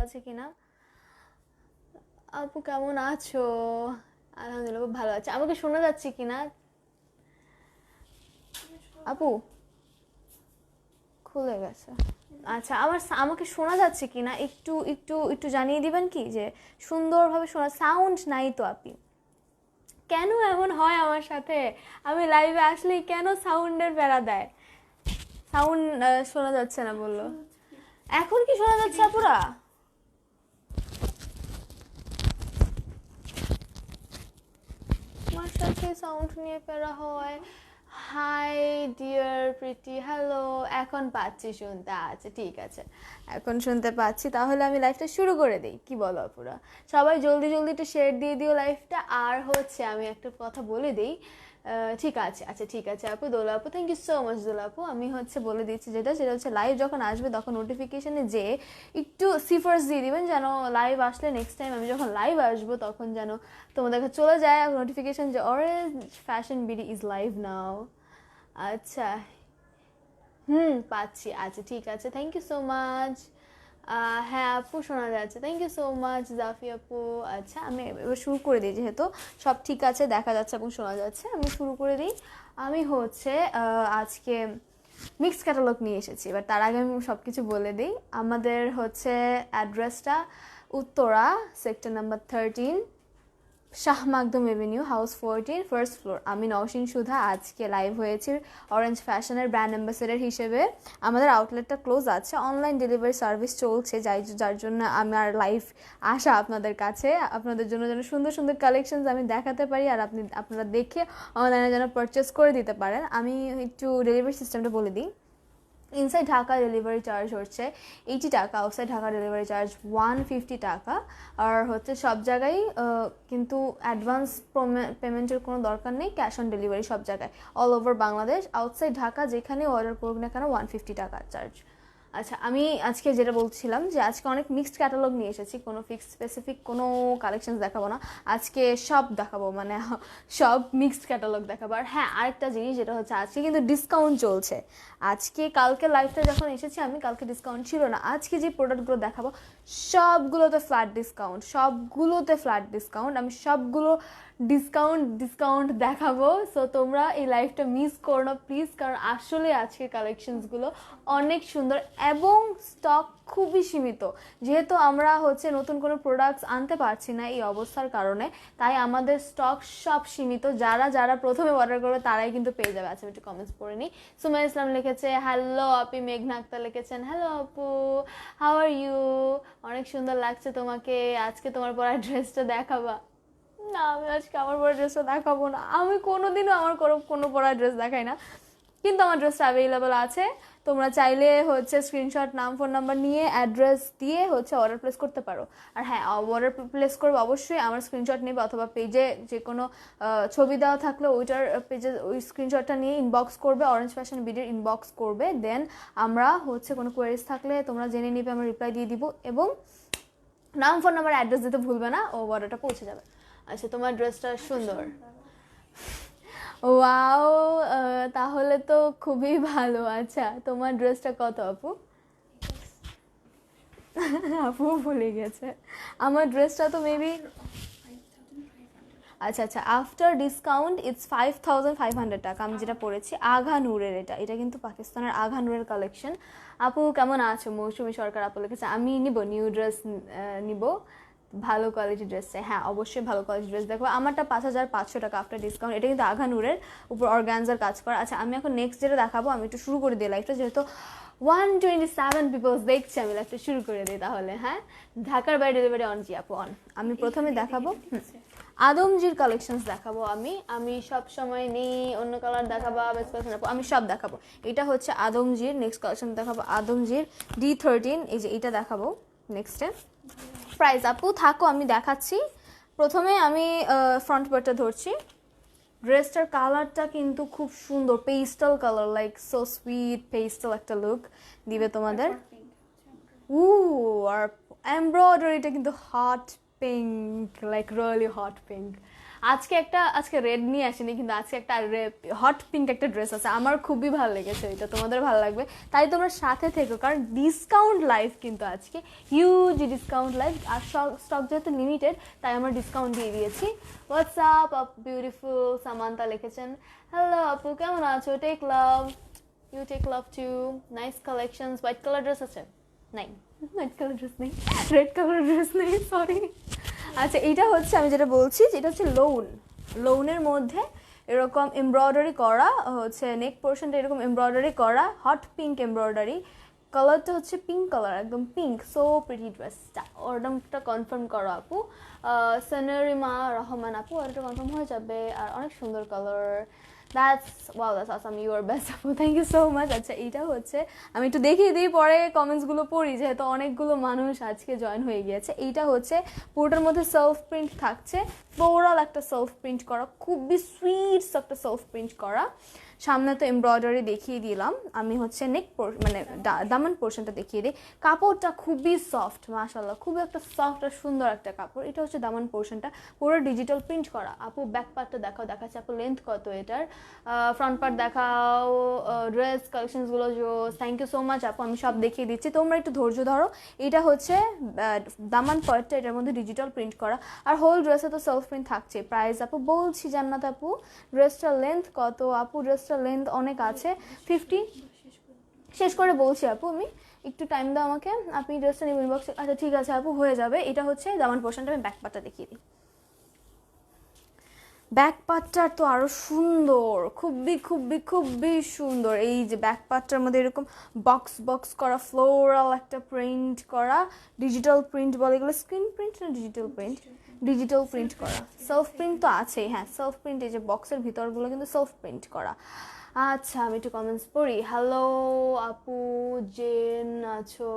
আছে কিনা। আপু কেমন আছো? আলহামদুলিল্লাহ খুব ভালো আছে। আমাকে শোনা যাচ্ছে কিনা আপু? খুলে গেছে। আচ্ছা, আমাকে শোনা যাচ্ছে কিনা একটু একটু একটু জানিয়ে দিবেন কি, যে সুন্দরভাবে শোনা, সাউন্ড নাই তো আপনি। কেন এমন হয় আমার সাথে? আমি লাইভে আসলেই কেন সাউন্ডের প্যারা দেয়? সাউন্ড শোনা যাচ্ছে না বললো। এখন কি শোনা যাচ্ছে আপুরা? আমার সাথে সাউন্ড নিয়ে প্যারা হয়। হাই ডিয়ার প্রীতি, হ্যালো। এখন পাচ্ছি শুনতে, আচ্ছা ঠিক আছে, এখন শুনতে পাচ্ছি। তাহলে আমি লাইভটা শুরু করে দিই, কি বলো আপুরা? সবাই জলদি জলদি একটু শেয়ার দিয়ে দিও লাইভটা। আর হচ্ছে আমি একটা কথা বলে দিই। ঠিক আছে, আচ্ছা ঠিক আছে আপু, দোলা আপু, থ্যাংক ইউ সো মাচ দোলা আপু। আমি হচ্ছে বলে দিচ্ছি সেটা হচ্ছে লাইভ যখন আসবে তখন নোটিফিকেশনে যে একটু সিফার্স দিয়ে দিবেন, যেন লাইভ আসলে নেক্সট টাইম আমি যখন লাইভ আসবো তখন যেন তোমাদের কাছে চলে যায় নোটিফিকেশন যে orange fashion BD is live নাও। আচ্ছা, পাচ্ছি, আচ্ছা ঠিক আছে, থ্যাংক ইউ সো মাচ। হ্যাঁ আপু শোনা যাচ্ছে, থ্যাংক ইউ সো মাচ জাফি আপু। আচ্ছা, আমি এবার শুরু করে দিই, যেহেতু সব ঠিক আছে, দেখা যাচ্ছে এবং শোনা যাচ্ছে, আমি শুরু করে দিই। আমি হচ্ছে আজকে মিক্সড ক্যাটালগ নিয়ে এসেছি। এবার তার আগে আমি সব কিছু বলে দিই। আমাদের হচ্ছে অ্যাড্রেসটা Uttara, sector number 13, Shah Makhdum Avenue, house 14, first floor. আমি নওশিন সুধা, আজকে লাইভ হয়েছি অরেঞ্জ ফ্যাশনের ব্র্যান্ড অ্যাম্বাসেডর হিসেবে। আমাদের আউটলেটটা ক্লোজ আছে, অনলাইন ডেলিভারি সার্ভিস চলছে, যার জন্য আমার লাইভ আসা আপনাদের কাছে, আপনাদের জন্য যেন সুন্দর সুন্দর কালেকশনস আমি দেখাতে পারি, আর আপনারা দেখে অনলাইনে যেন পারচেস করে দিতে পারেন। আমি একটু ডেলিভারি সিস্টেমটা বলে দিই। ইনসাইড ঢাকা ডেলিভারি চার্জ হচ্ছে 80 টাকা, আউটসাইড ঢাকা ডেলিভারি চার্জ 150 টাকা। আর হচ্ছে সব জায়গায় কিন্তু অ্যাডভান্স পেমেন্টের কোনো দরকার নেই, ক্যাশ অন ডেলিভারি সব জায়গায়, all over Bangladesh. Outside Dhaka যেখানে অর্ডার করুক না কেন 150 টাকা চার্জ। আচ্ছা, আমি আজকে যেটা বলছিলাম যে আজকে অনেক মিক্সড ক্যাটালগ নিয়ে এসেছি, কোনো ফিক্সড স্পেসিফিক কোনো কালেকশনস দেখাবো না আজকে, সব দেখাবো, মানে সব মিক্সড ক্যাটালগ দেখাবো। আর হ্যাঁ, আরেকটা জিনিস যেটা হচ্ছে আজকে কিন্তু ডিসকাউন্ট চলছে। আজকে কালকে লাইভটা যখন এসেছি আমি, কালকে ডিসকাউন্ট ছিল না। আজকে যে প্রোডাক্টগুলো দেখাবো সবগুলোতে ফ্ল্যাট ডিসকাউন্ট, সবগুলোতে ফ্ল্যাট ডিসকাউন্ট, আমি সবগুলো ডিসকাউন্ট দেখাবো। সো তোমরা এই লাইভটা মিস করো না প্লিজ, কারণ আসলে আজকের কালেকশনসগুলো অনেক সুন্দর এবং স্টক খুবই সীমিত। যেহেতু আমরা হচ্ছে নতুন কোনো প্রোডাক্টস আনতে পারছি না এই অবস্থার কারণে, তাই আমাদের স্টক সব সীমিত। যারা যারা প্রথমে অর্ডার করবে তারাই কিন্তু পেয়ে যাবে। আচ্ছা, একটু কমেন্টস পড়ে নিই। সুমাই ইসলাম লিখেছে হ্যালো আপি, মেঘনা আক্তার লিখেছেন হ্যালো আপু, হাউ আর ইউ, অনেক সুন্দর লাগছে তোমাকে, আজকে তোমার পরা ড্রেসটা দেখাবা? না, আমি আজকে আমার পরা ড্রেসটা দেখাবো না। আমি কোনোদিনও আমার কোনো পরা ড্রেস দেখাই না, কিন্তু আমার ড্রেসটা অ্যাভেলেবেল আছে। তোমরা চাইলে হচ্ছে স্ক্রিনশট, নাম, ফোন নাম্বার নিয়ে অ্যাড্রেস দিয়ে হচ্ছে অর্ডার প্লেস করতে পারো। আর হ্যাঁ, অর্ডার প্লেস করবে অবশ্যই আমার স্ক্রিনশট নেবে, অথবা পেজে যে কোনো ছবি দেওয়া থাকলে ওইটার পেজে ওই স্ক্রিনশটটা নিয়ে ইনবক্স করবে, অরেঞ্জ ফ্যাশন বিডির ইনবক্স করবে। দেন আমরা হচ্ছে কোনো কোয়ারিজ থাকলে তোমরা জেনে নিবে, আমরা রিপ্লাই দিয়ে দিব। এবং নাম, ফোন নাম্বার, অ্যাড্রেস দিতে ভুলবে না, ও অর্ডারটা পৌঁছে যাবে। আচ্ছা, তোমার ড্রেসটা সুন্দর। ওয়াও, তাহলে তো খুবই ভালো। আচ্ছা, তোমার ড্রেসটা কত আপু? আপু ভুলে গেছে। আমার ড্রেসটা তো মেবি, আচ্ছা আচ্ছা, আফটার ডিসকাউন্ট ইটস 5500 টাকা। আমি যেটা পরেছি আঘা নূরের, এটা কিন্তু পাকিস্তানের আঘা নূরের কালেকশন। আপু কেমন আছো? মৌসুমী সরকার আপু লিখেছে আমি নিব নিউ ড্রেস, নিব, ভালো কোয়ালিটি ড্রেস চাই। হ্যাঁ অবশ্যই ভালো কোয়ালিটি ড্রেস দেখো। আমারটা 5500 টাকা আফটার ডিসকাউন্ট, এটা কিন্তু আঘা নূরের উপর অর্গানজার কাজ করা। আচ্ছা, আমি এখন নেক্সট যেটা দেখাবো, আমি একটু শুরু করে দিই লাইফটা, যেহেতু 127 পিপলস দেখছি, আমি লাইফটা শুরু করে দিই তাহলে। হ্যাঁ, ঢাকার বাইরে ডেলিভারি অন জি আপু, অন। আমি প্রথমে দেখাবো আদমজির কালেকশনস দেখাবো। আমি সব সময় নেই অন্য কালার দেখাবো, বেস্ট কালেকশন দেখাবো, আমি সব দেখাবো। এটা হচ্ছে আদমজির, নেক্সট কালেকশন দেখাবো আদমজির D13, এই যে এটা দেখাবো নেক্সটে। প্রাইস আপু থাকো, আমি দেখাচ্ছি। প্রথমে আমি ফ্রন্ট পার্টটা ধরছি। ড্রেসটার কালারটা কিন্তু খুব সুন্দর, pastel colour, like so sweet pastel একটা লুক দিবে তোমাদের। উ আর এমব্রয়ডারিটা কিন্তু hot pink, like really hot pink. আজকে রেড নিয়ে আসেনি, কিন্তু আজকে একটা হট পিঙ্ক একটা ড্রেস আছে, আমার খুবই ভালো লেগেছে, এটা তোমাদের ভালো লাগবে, তাই তোমরা সাথে থেকো, কারণ ডিসকাউন্ট লাইভ কিন্তু আজকে হিউজ ডিসকাউন্ট লাইভ, আর স্টক যেহেতু লিমিটেড তাই আমরা ডিসকাউন্ট দিয়ে দিয়েছি। হোয়াটসঅ্যাপ আপ বিউটিফুল সামান্তা লিখেছেন, হ্যালো আপু কেমন আছো, take love, you take love too, nice collections. White colour dress আছে? নাই, হোয়াইট কালার ড্রেস নেই, রেড কালার ড্রেস নেই, সরি। আচ্ছা এইটা হচ্ছে আমি যেটা বলছি, যেটা হচ্ছে লোনের মধ্যে এরকম এমব্রয়ডারি করা হচ্ছে, নেক পোর্শনটা এরকম এমব্রয়ডারি করা, হট পিঙ্ক এমব্রয়ডারি, কালারটা হচ্ছে পিঙ্ক কালার, একদম পিঙ্ক, সো প্রিটি ড্রেসটা। অর্ডারটা কনফার্ম করো আপু, সানারিমা রহমান আপু, অর্ডারটা কনফার্ম হয়ে যাবে, আর অনেক সুন্দর colour. That's awesome, you are best আপু, থ্যাংক ইউ সো মাচ। আচ্ছা এইটা হচ্ছে আমি একটু দেখিয়ে দিই, পরে কমেন্টসগুলো পড়ি, যেহেতু অনেকগুলো মানুষ আজকে জয়েন হয়ে গিয়েছে। এইটা হচ্ছে পুরোটার মধ্যে সেলফ প্রিন্ট থাকছে, ফ্লোরাল একটা সেলফ প্রিন্ট করা, খুবই সুইট একটা সেলফ প্রিন্ট করা, সামনে তো এমব্রয়ডারি দেখিয়ে দিলাম, আমি হচ্ছে মানে দামান পোর্শনটা দেখিয়ে দিই। কাপড়টা খুবই সফট, মাশাআল্লাহ, খুবই একটা সফট আর সুন্দর একটা কাপড়। এটা হচ্ছে দামান পোর্শনটা, পুরো ডিজিটাল প্রিন্ট করা। আপু ব্যাক পার্টটা দেখাচ্ছে আপু, লেন্থ কত এটার, ফ্রন্ট পার্ট দেখাও, ড্রেস কালেকশনসগুলো জোস, থ্যাংক ইউ সো মাচ আপু, আমি সব দেখিয়ে দিচ্ছি, তোমরা একটু ধৈর্য ধরো। এটা হচ্ছে দামান পার্টটা, এটার মধ্যে ডিজিটাল প্রিন্ট করা, আর হোল ড্রেসে তো সেলফ প্রিন্ট থাকছে। প্রাইস আপু বলছি জান্নাত আপু, ড্রেসটার লেন্থ কত আপু, ড্রেসটার লেন্থ অনেক আছে, 50, শেষ করে বলছি আপু, আমি একটু টাইম দাও আমাকে, আপনি ড্রেসটা নেবেন ইনবক্সে। আচ্ছা ঠিক আছে আপু, হয়ে যাবে। এটা হচ্ছে দামান পোর্শনটা, আমি ব্যাক পার্টটা দেখিয়ে দিই। ব্যাক পার্টটার তো আরও সুন্দর, খুবই সুন্দর। এই যে ব্যাক পার্টটার মধ্যে এরকম বক্স করা, ফ্লোরাল একটা প্রিন্ট করা, ডিজিটাল প্রিন্ট বলে, এগুলো স্ক্রিন প্রিন্ট না ডিজিটাল প্রিন্ট? ডিজিটাল প্রিন্ট করা, সেলফ প্রিন্ট তো আছেই, হ্যাঁ সেলফ প্রিন্ট, এই যে বক্সের ভিতরগুলো কিন্তু সেলফ প্রিন্ট করা। আচ্ছা আমি একটু কমেন্টস পড়ি। হ্যালো আপু, জেন আছো?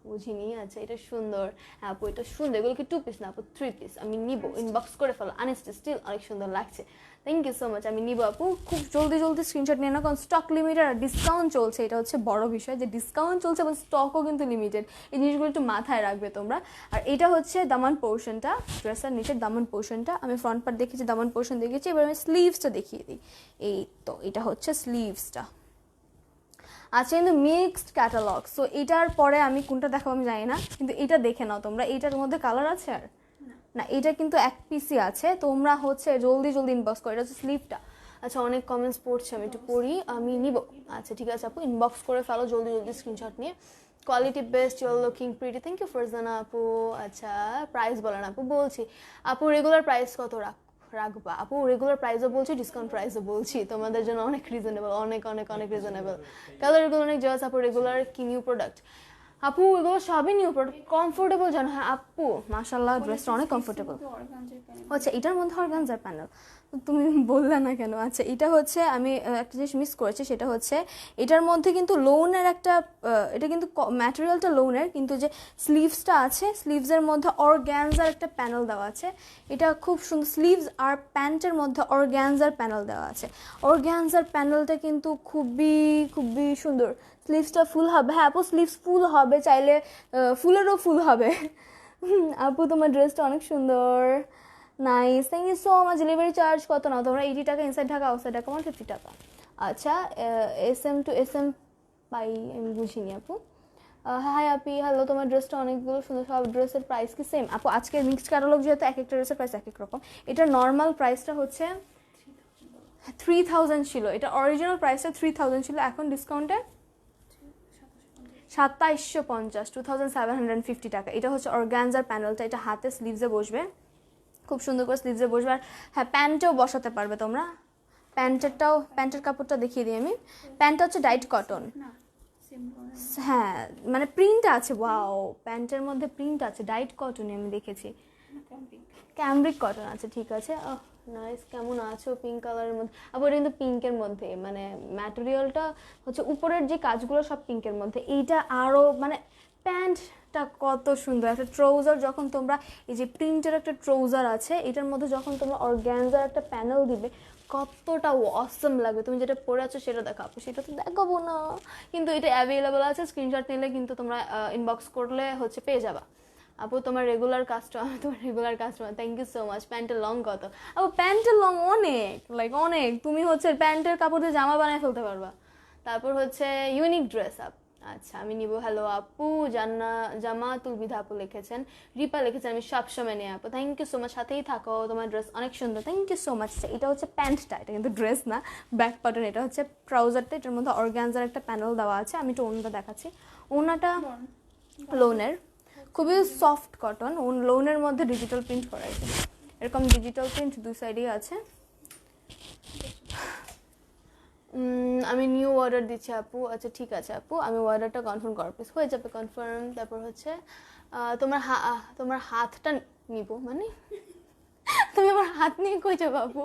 বুঝিনি। আচ্ছা এটা সুন্দর, হ্যাঁ আপু এটা সুন্দর, এগুলো কি 2 পিস না আপু? 3 পিস, আমি নিব, ইনবক্স করে ফেলো, আনস্টিচ স্টিল অনেক সুন্দর লাগছে, থ্যাংক ইউ সো মাচ, আমি নিব আপু। খুব জলদি স্ক্রিনশট নিয়ে নাও, কারণ স্টক লিমিটেড আর ডিসকাউন্ট চলছে, এটা হচ্ছে বড় বিষয়, যে ডিসকাউন্ট চলছে এবং স্টকও কিন্তু লিমিটেড, এই জিনিসগুলো একটু মাথায় রাখবে তোমরা। আর এটা হচ্ছে দামান পোর্শনটা, ড্রেসের নিচের দামান পোর্শনটা, আমি ফ্রন্ট পার্ট দেখেছি, দামান পোর্শন দেখেছি, এবার আমি স্লিভসটা দেখিয়ে দিই। এই তো এটা হচ্ছে স্লিভসটা। আচ্ছা কিন্তু মিক্সড ক্যাটালগ, সো এটার পরে আমি কোনটা দেখাবো আমি জানি না, কিন্তু এটা দেখে নাও তোমরা, এইটার মধ্যে কালার আছে আর না, এটা কিন্তু এক পিসই আছে, তোমরা হচ্ছে জলদি ইনবক্স করো। এটা হচ্ছে স্লিভটা। আচ্ছা অনেক কমেন্টস পড়ছে, আমি একটু পড়ি, আমি নিব। আচ্ছা ঠিক আছে আপু, ইনবক্স করে ফেলো জলদি স্ক্রিনশট নিয়ে। Quality best, you are looking pretty, thank you Farzana আপু। আচ্ছা প্রাইস বলেন আপু, বলছি আপু রেগুলার প্রাইস কত রাখবা আপু? রেগুলার প্রাইসও বলছি, ডিসকাউন্ট প্রাইসও বলছি, তোমাদের জন্য অনেক রিজনেবল, অনেক রিজনেবল। কালার এগুলো অনেক জয়াস আপু, রেগুলার কি নিউ প্রোডাক্ট আপু? এগুলো সবই নিউ প্রোডাক্ট, কমফোর্টেবল জানো? হ্যাঁ আপু মাশাআল্লাহ, ড্রেসটা অনেক কমফোর্টেবল। আচ্ছা এটার মধ্যে অর্গানজার প্যানেল, তুমি বললে না কেন? আচ্ছা এটা হচ্ছে আমি একটা জিনিস মিস করেছি, সেটা হচ্ছে এটার মধ্যে কিন্তু লোনের একটা, এটা কিন্তু ম্যাটেরিয়ালটা লোনের, কিন্তু যে স্লিভসটা আছে, স্লিভসের মধ্যে অর্গানজার একটা প্যানেল দেওয়া আছে, এটা খুব সুন্দর। স্লিভস আর প্যান্টের মধ্যে অর্গানজার প্যানেল দেওয়া আছে, অর্গানজার প্যানেলটা কিন্তু খুবই সুন্দর। স্লিভসটা ফুল হবে, হ্যাঁ আপু স্লিভস ফুল হবে, চাইলে ফুলেরও ফুল হবে। আপু তোমার ড্রেসটা অনেক সুন্দর, nice, thank you so much. Delivery charge কত নাও তোমরা? 80 টাকা ইনসাইড ঢাকা, আউটসাইড ঢাকা 150 টাকা। আচ্ছা SM টু SM পাই, আমি বুঝিনি আপু। হাই আপি, হ্যালো, তোমার ড্রেসটা অনেকগুলো সুন্দর, সব ড্রেসের প্রাইস কি সেম আপু? আজকের মিক্সড ক্যাটালগ যেহেতু এক একটা ড্রেসের প্রাইস এক এক রকম, এটার নর্মাল প্রাইসটা হচ্ছে 3000 ছিল, এটা অরিজিনাল প্রাইসটা 3000 ছিল, এখন ডিসকাউন্টে 2750, 2750 টাকা। এটা হচ্ছে অর্গানজার প্যানেলটা, এটা হাতে স্লিভসে বসবে, খুব সুন্দর করে স্লিভসে বসবে, আর হ্যাঁ প্যান্টেও বসাতে পারবে তোমরা। প্যান্টের কাপড়টা দেখিয়ে দিই আমি। প্যান্টটা হচ্ছে ডাইট কটন, হ্যাঁ মানে প্রিন্ট আছে, ওয়াও প্যান্টের মধ্যে প্রিন্ট আছে, ডাইট কটনে আমি দেখেছি, ক্যামব্রিক কটন আছে, ঠিক আছে। নাইস, কেমন আছো? পিঙ্ক কালারের মধ্যে, আবার কিন্তু পিঙ্কের মধ্যে, মানে ম্যাটেরিয়ালটা হচ্ছে উপরের যে কাজগুলো সব পিঙ্কের মধ্যে, এইটা আরও মানে প্যান্টটা কত সুন্দর। একটা ট্রাউজার যখন তোমরা, এই যে প্রিন্টের একটা ট্রাউজার আছে, এটার মধ্যে যখন তোমরা অর্গানজার একটা প্যানেল দিবে, কতটা অসম লাগবে। তুমি যেটা পরে আছো সেটা দেখাবো, সেটা তো দেখাবো না, কিন্তু এটা অ্যাভেলেবেল আছে, স্ক্রিনশট নিলে কিন্তু তোমরা ইনবক্স করলে হচ্ছে পেয়ে যাবা। আপু তোমার regular customer thank you so much. প্যান্টের লং কত? আপু প্যান্টের লং অনেক, লাইক অনেক, তুমি হচ্ছে প্যান্টের কাপড় দিয়ে জামা বানায় ফেলতে পারবা। তারপর হচ্ছে ইউনিক ড্রেস আপ, আচ্ছা আমি নিব। হ্যালো আপু, জামাতুল বিধা আপু লিখেছেন, রিপা লিখেছেন আমি সবসময় নিয়ে আপু, থ্যাংক ইউ সো মাচ, সাথেই থাকো, তোমার ড্রেস অনেক সুন্দর, থ্যাংক ইউ সো মাচ। এটা হচ্ছে প্যান্টটা, এটা কিন্তু ড্রেস না, ব্যাক বাটন। এটা হচ্ছে ট্রাউজারটা, এটার মধ্যে অর্গানজার একটা প্যানেল দেওয়া আছে। আমি একটু ওনাটা দেখাচ্ছি, ওনাটা লোনের, খুবই সফট কটন, লোনের মধ্যে ডিজিটাল প্রিন্ট করা আছে, এরকম ডিজিটাল প্রিন্ট দুই সাইডেই আছে। আমি নিউ অর্ডার দিচ্ছি আপু, আচ্ছা ঠিক আছে আপু, আমি অর্ডারটা কনফার্ম করো প্লিজ, হয়ে যাবে কনফার্ম। তারপর হচ্ছে তোমার হাতটা নিব, মানে তুমি আমার হাত নিয়ে কই যাবো আপু?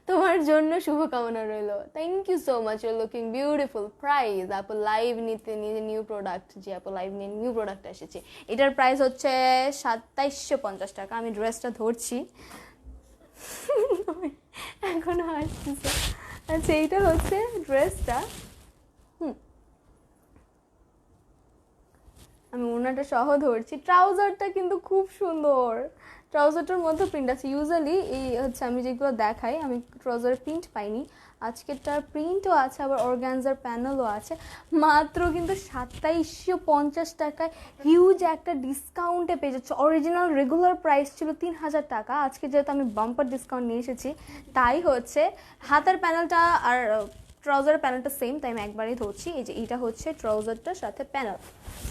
তোমার জন্য শুভকামনা রইল, thank you so much, you looking beautiful. Price আপু লাইভ নিতে নিয়ে নিউ প্রোডাক্ট, যে আপু লাইভ নিয়ে নিউ প্রোডাক্ট এসেছে, এটার প্রাইস হচ্ছে 2750 টাকা। আমি ড্রেসটা ধরছি এখনো আসতেছে। আচ্ছা এইটা হচ্ছে ড্রেসটা, আমি ওনাটা সহ ধরছি। ট্রাউজারটা কিন্তু খুব সুন্দর, ট্রাউজারটার মধ্যে প্রিন্ট আছে। ইউজুয়ালি এই হচ্ছে আমি যেগুলো দেখাই, আমি ট্রাউজারের প্রিন্ট পাইনি, আজকেরটার প্রিন্টও আছে, আবার অর্গানজার প্যানেলও আছে। মাত্র কিন্তু 2750 টাকায় হিউজ একটা ডিসকাউন্টে পেয়ে যাচ্ছে। অরিজিনাল রেগুলার প্রাইস ছিল 3000 টাকা, আজকে যেহেতু আমি বাম্পার ডিসকাউন্ট নিয়ে এসেছি, তাই হচ্ছে হাতের প্যানেলটা আর ট্রাউজারের প্যানেলটা সেম, তাই আমি একবারেই ধরছি। এই যে এইটা হচ্ছে ট্রাউজারটার সাথে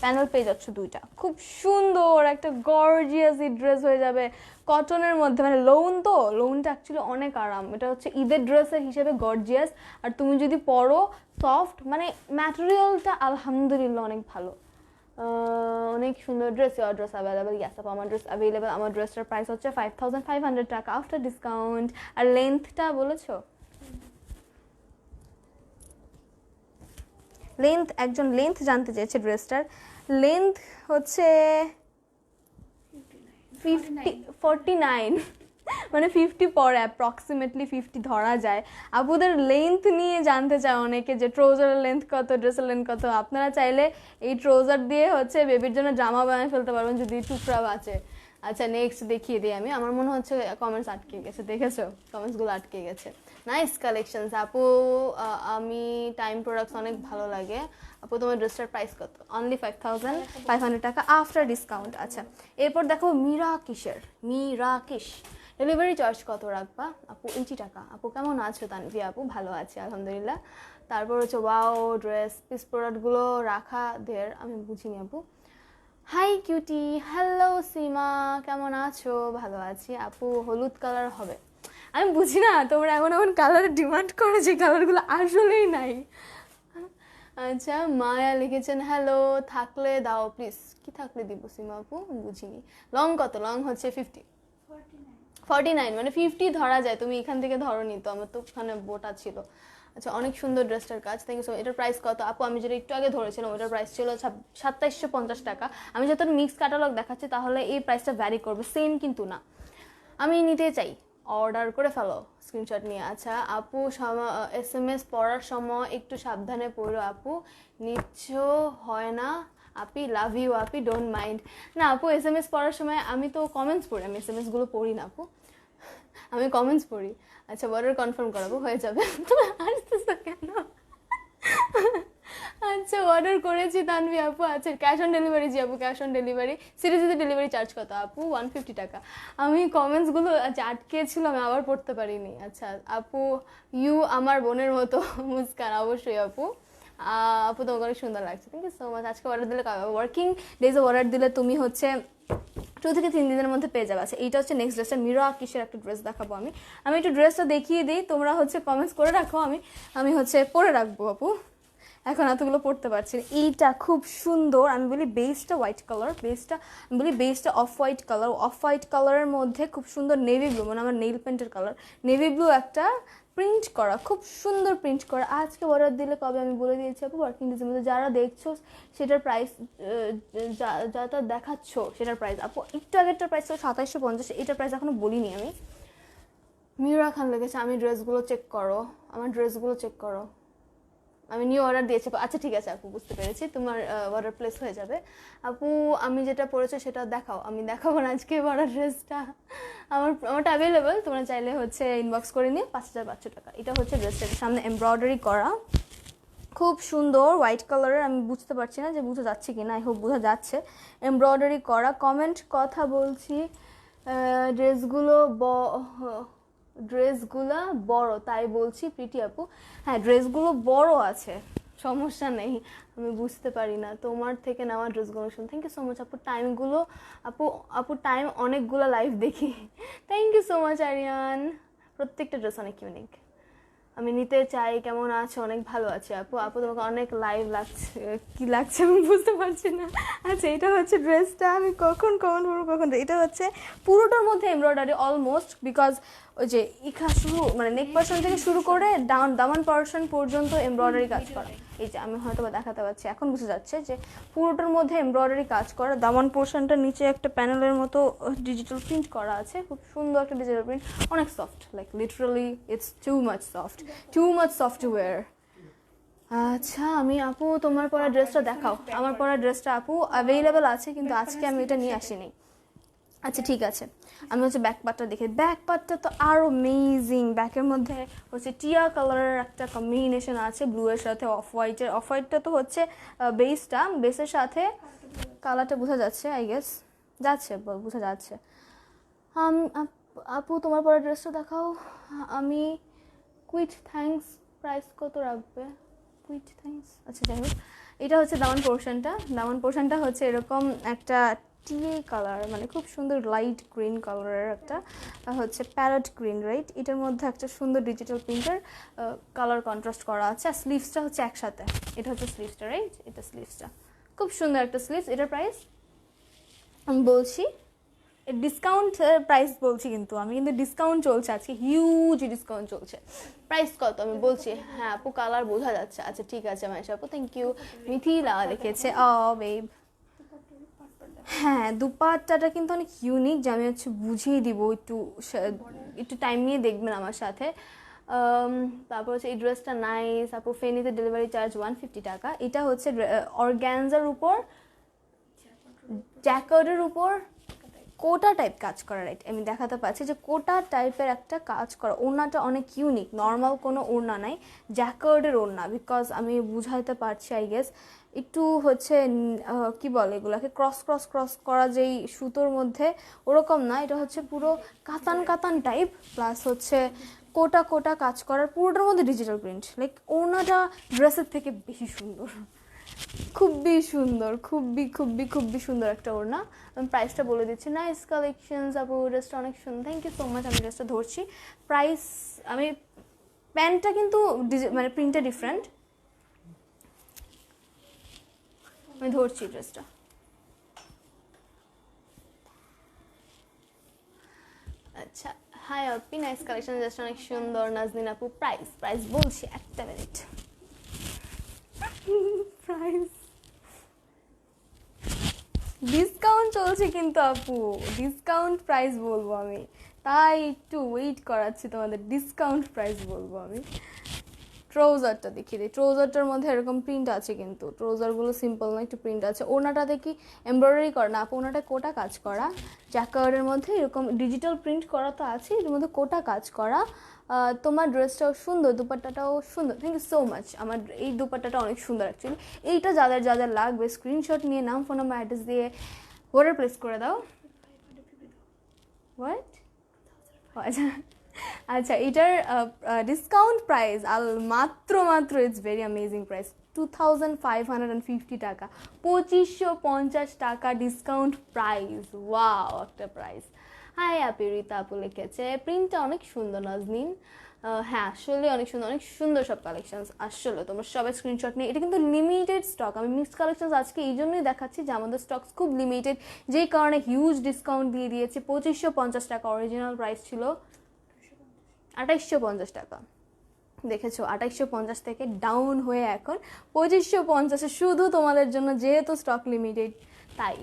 প্যানেল পেয়ে যাচ্ছে দুইটা, খুব সুন্দর একটা গর্জিয়াস ড্রেস হয়ে যাবে কটনের মধ্যে, মানে লোনটা অ্যাকচুয়ালি অনেক আরাম, এটা হচ্ছে ঈদের ড্রেসের হিসেবে গর্জিয়াস। আর তুমি যদি পরো সফট, মানে ম্যাটেরিয়ালটা আলহামদুলিল্লাহ অনেক ভালো, অনেক সুন্দর dress. Your dress available? Yes আপু আমার ড্রেস অ্যাভেলেবেল। আমার ড্রেসটার প্রাইস হচ্ছে 5500 টাকা আফটার ডিসকাউন্ট। আর লেন্থটা বলেছো? একজন লেন্থ জানতে চেয়েছে ড্রেসটার। লেন্থ হচ্ছে 49, মানে 50 পরে, অ্যাপ্রক্সিমেটলি 50 ধরা যায়। আপুদের লেন্থ নিয়ে জানতে চায় অনেকে, যে ট্রাউজারের লেন্থ কত, ড্রেসের লেন্থ কত। আপনারা চাইলে এই ট্রাউজার দিয়ে হচ্ছে বেবির জন্য জামা বানিয়ে ফেলতে পারবেন যদি টুকরা বাঁচে। আচ্ছা নেক্সট দেখিয়ে দিই আমি, আমার মনে হচ্ছে কমেন্টস আটকে গেছে, দেখেছো কমেন্টসগুলো আটকে গেছে। নাইস কালেকশনস আপু, আমি টাইম প্রোডাক্টস অনেক ভালো লাগে আপু। তোমার ড্রেসটার প্রাইস কত? অনলি 5500 টাকা আফটার ডিসকাউন্ট। আচ্ছা এরপর দেখো মিরাকিশ, ডেলিভারি চার্জ কত রাখবা আপু? 80 টাকা। আপু কেমন আছো তানভি আপু? ভালো আছি আলহামদুলিল্লাহ। তারপর হচ্ছে ওয়াও ড্রেস পিস প্রোডাক্টগুলো রাখা দের, আমি বুঝিনি আপু। হাই কিউটি, হ্যালো সীমা, কেমন আছো? ভালো আছি আপু। হলুদ কালার হবে? আমি বুঝি না, তোমরা এমন কালার ডিমান্ড করো যে কালারগুলো আসলেই নাই। আচ্ছা মায়া লিখেছেন হ্যালো, থাকলে দাও প্লিজ। কি থাকলে দিব সীমা আপু? বুঝিনি। লং কত? লং হচ্ছে 49, মানে 50 ধরা যায়। তুমি এখান থেকে ধরনি তো, আমার তো ওখানে বোটা ছিল। আচ্ছা অনেক সুন্দর ড্রেসটার কাজ, থ্যাংক ইউ সো মাচ। এটার প্রাইস কত আপু? আমি যেটা একটু আগে ধরেছিলাম ওটার প্রাইস ছিল 2750 টাকা। আমি যত মিক্স ক্যাটালগ দেখাচ্ছি তাহলে এই প্রাইসটা ভ্যারি করবে, সেম কিন্তু না। আমি নিতে চাই, অর্ডার করে ফেলো স্ক্রিনশট নিয়ে। আচ্ছা আপু SMS পড়ার সময় একটু সাবধানে পড়ো আপু, নিচ্ছ হয় না আপি, love you Api, don't mind. না আপু SMS পড়ার সময় আমি তো কমেন্টস পড়ি, আমি SMS পড়ি না আপু, আমি কমেন্টস পড়ি। আচ্ছা অর্ডার কনফার্ম করাবো, হয়ে যাবে। তুমি আসতেছো কেন? আচ্ছা অর্ডার করেছি তানভি আপু। আচ্ছা ক্যাশ অন ডেলিভারি? জি আপু ক্যাশ অন ডেলিভারি। সিরিজে ডেলিভারি চার্জ কত আপু? 150 টাকা। আমি কমেন্টসগুলো আচ্ছা আটকে ছিল, আমি আবার পড়তে পারিনি। আচ্ছা আপু ইউ আমার বোনের মতো মুস্কান, অবশ্যই আপু। আপু তোমাকে অনেক সুন্দর লাগছে, থ্যাংক ইউ সো মাচ। আজকে অর্ডার দিলে ওয়ার্কিং ডেজে অর্ডার দিলে তুমি হচ্ছে 2 থেকে 3 দিনের মধ্যে পেয়ে যাবে। আচ্ছা এইটা হচ্ছে নেক্সট ড্রেসটা, মিরাকিশের একটা ড্রেস দেখাবো আমি। আমি একটু ড্রেসটা দেখিয়ে দিই, তোমরা হচ্ছে কমেন্টস করে রাখো, আমি হচ্ছে পরে রাখবো আপু, এখন এতগুলো পড়তে পারছি। এইটা খুব সুন্দর, আমি বলি বেসটা হোয়াইট কালার, বেসটা অফ হোয়াইট কালারের মধ্যে খুব সুন্দর নেভি ব্লু, মানে আমার নেইল পেন্টের কালার, নেভি ব্লু একটা প্রিন্ট করা, খুব সুন্দর প্রিন্ট করা। আজকে অর্ডার দিলে কবে আমি বলে দিয়েছি আপু, ওয়ার্কিং ডেজের মধ্যে। যারা দেখছো সেটার প্রাইস, যাটা দেখাচ্ছ সেটার প্রাইস আপু, একটু আগেরটার প্রাইস ছিল 2750, এটার প্রাইস এখনো বলিনি আমি। মিরা খান লেগেছে, আমি ড্রেসগুলো চেক করো, আমার ড্রেসগুলো চেক করো। আমি নিউ অর্ডার দিয়েছি। আচ্ছা ঠিক আছে আপু, বুঝতে পেরেছি, তোমার অর্ডার প্লেস হয়ে যাবে। আপু আমি যেটা পরেছো সেটা দেখাও। আমি দেখাবো না আজকে অর্ডার ড্রেসটা, আমারটা অ্যাভেলেবেল, তোমরা চাইলে হচ্ছে ইনবক্স করে নিয়ে 5500 টাকা। এটা হচ্ছে ড্রেসটা, সামনে এমব্রয়ডারি করা, খুব সুন্দর হোয়াইট কালারের। আমি বুঝতে পারছি না যে বোঝা যাচ্ছে কি না, আই হোপ বোঝা যাচ্ছে। এমব্রয়ডারি করা, কমেন্ট কথা বলছি, ড্রেসগুলো বড় তাই বলছি প্রীতি আপু। হ্যাঁ ড্রেসগুলো বড় আছে, সমস্যা নেই, আমি বুঝতে পারি না তোমার থেকে নেওয়া ড্রেসগুলো। শুন থ্যাংক ইউ সো মাচ আপু, টাইমগুলো আপু টাইম অনেকগুলো লাইভ দেখি। Thank you so much Aryan, প্রত্যেকটা ড্রেস অনেক ইউনিক, আমি নিতে চাই। কেমন আছো? অনেক ভালো আছে আপু। আপু তোমাকে অনেক লাইভ লাগছে, কি লাগছে আমি বুঝতে পারছি না। আচ্ছা এটা হচ্ছে ড্রেসটা, আমি কখন কমেন্ট করবো কখন, এটা হচ্ছে পুরোটার মধ্যে এমব্রয়ডারি অলমোস্ট, বিকজ ওই যে ইখা শুরু মানে নেক পোর্শন থেকে শুরু করে দামান পোর্শন পর্যন্ত এমব্রয়ডারি কাজ করা। এই যে আমি হয়তো দেখাতে পারছি, এখন বুঝে যাচ্ছে যে পুরোটার মধ্যে এমব্রয়ডারি কাজ করা। দামান পোর্শনটা নিচে একটা প্যানেলের মতো ডিজিটাল প্রিন্ট করা আছে, খুব সুন্দর একটা ডিজিটাল প্রিন্ট, অনেক soft, like literally it's too much software. আচ্ছা আমি আপু তোমার পরা ড্রেসটা দেখাও। আমার পরা ড্রেসটা আপু অ্যাভেলেবেল আছে, কিন্তু আজকে আমি এটা নিয়ে আসিনি। আচ্ছা ঠিক আছে, আমি হচ্ছে ব্যাক পার্টটা দেখি। ব্যাক পার্টটা তো আরও অ্যামেজিং, ব্যাকের মধ্যে হচ্ছে টিয়া কালারের একটা কম্বিনেশন আছে ব্লু এর সাথে অফ হোয়াইটের। অফ হোয়াইটটা তো হচ্ছে বেসের সাথে কালারটা বোঝা যাচ্ছে, আই গেস যাচ্ছে, বোঝা যাচ্ছে। আপু তোমার পরা ড্রেসটা দেখাও। আমি কুইট থ্যাঙ্কস, প্রাইস কত রাখবে? কুইট থ্যাঙ্কস, আচ্ছা যাই হোক, এটা হচ্ছে দামান পোর্শনটা হচ্ছে এরকম একটা টিয়ে কালার, মানে খুব সুন্দর লাইট গ্রিন কালারের একটা হচ্ছে প্যারট গ্রিন, রাইট? এটার মধ্যে একটা সুন্দর ডিজিটাল প্রিন্টার কালার কন্ট্রাস্ট করা আছে। আর স্লিভসটা হচ্ছে একসাথে, এটা হচ্ছে স্লিভসটা, রাইট? এটা স্লিভসটা খুব সুন্দর একটা স্লিভস। এটার প্রাইস আমি বলছি, ডিসকাউন্ট প্রাইস বলছি, কিন্তু আমি কিন্তু ডিসকাউন্ট চলছে আজকে, হিউজ ডিসকাউন্ট চলছে। প্রাইস কত আমি বলছি। হ্যাঁ আপু কালার বোঝা যাচ্ছে, আচ্ছা ঠিক আছে মাইশা আপু, থ্যাংক ইউ। মিথিলা লিখেছে বেব। হ্যাঁ দুপাট্টাটা কিন্তু অনেক ইউনিক, যে আমি হচ্ছে বুঝিয়ে দিব, একটু টাইম নিয়ে দেখবেন আমার সাথে। তারপর হচ্ছে এই ড্রেসটা নাইস আপু, ফেনীতে ডেলিভারি চার্জ 150 টাকা। এটা হচ্ছে অর্গ্যানজার উপর জ্যাকেটের উপর কোটা টাইপ কাজ করা, রাইট? আমি দেখাতে পাচ্ছি যে কোটা টাইপের একটা কাজ করা, ওড়নাটা অনেক ইউনিক, নর্মাল কোনো ওড়না নাই, জ্যাকেটের ওড়না। বিকজ আমি বুঝাইতে পারছি আই গেস, একটু হচ্ছে কি বলে এগুলাকে, ক্রস করা যেই সুতোর মধ্যে, ওরকম না, এটা হচ্ছে পুরো কাতান টাইপ, প্লাস হচ্ছে কোটা কাজ করার, পুরোটার মধ্যে ডিজিটাল প্রিন্ট। লাইক ওড়নাটা ড্রেসের থেকে বেশি সুন্দর, খুবই সুন্দর, খুবই সুন্দর একটা ওড়না। আমি প্রাইসটা বলে দিচ্ছি। নাইস কালেকশনস আপু, ড্রেসটা অনেক সুন্দর, থ্যাংক ইউ সো মাচ। আমি ড্রেসটা ধরছি, প্রাইস আমি প্যান্টটা কিন্তু মানে প্রিন্টটা ডিফারেন্ট, আমি ধরছি ড্রেসটা। আচ্ছা হাই আপি, নাইস কালেকশন, ড্রেসটা অনেক সুন্দর। নাজনীন আপু প্রাইস বলছি, একটা মিনিট। প্রাইস ডিসকাউন্ট চলছে কিন্তু আপু, ডিসকাউন্ট প্রাইস বলবো আমি, তাই একটু ওয়েট করাচ্ছি তোমাদের, ডিসকাউন্ট প্রাইস বলবো আমি। ট্রাউজারটা দেখিয়ে দিই, ট্রাউজারটার মধ্যে এরকম প্রিন্ট আছে, কিন্তু ট্রাউজারগুলো সিম্পল না, একটু প্রিন্ট আছে। ওনাটা দেখি এমব্রয়ডারি করা না আপু, ওনাটা কোটা কাজ করা, জ্যাকেটের মধ্যে এরকম ডিজিটাল প্রিন্ট করা তো আছে, এর মধ্যে কোটা কাজ করা। তোমার ড্রেসটাও সুন্দর, দুপাট্টাটাও সুন্দর, থ্যাংক ইউ সো মাচ। আমার এই দুপাট্টাটা অনেক সুন্দর অ্যাকচুয়ালি। এইটা যাদের লাগবে স্ক্রিনশট নিয়ে নাম, ফোন নাম্বার, অ্যাড্রেস দিয়ে অর্ডার প্লেস করে দাও। হোয়াট? আচ্ছা এটার ডিসকাউন্ট প্রাইস মাত্র ইটস ভেরি অ্যামেজিং প্রাইস, 2550 টাকা, 2550 টাকা ডিসকাউন্ট প্রাইস। ওয়াও একটা প্রাইস। হাই আপি, রীতা আপু লিখেছে প্রিন্টটা অনেক সুন্দর নাজনীন। হ্যাঁ আসলে অনেক সুন্দর সব কালেকশনস, আসলে তোমরা সবাই স্ক্রিনশট নিয়ে, এটা কিন্তু লিমিটেড স্টক, আমি মিক্সড কালেকশনস আজকে এই জন্যই দেখাচ্ছি যে আমাদের স্টকস খুব লিমিটেড, যেই কারণে হিউজ ডিসকাউন্ট দিয়ে দিয়েছে। 2550 টাকা অরিজিনাল প্রাইস ছিল 2850 টাকা, দেখেছো 2850 থেকে ডাউন হয়ে এখন 2550, শুধু তোমাদের জন্য, যেহেতু স্টক লিমিটেড তাই।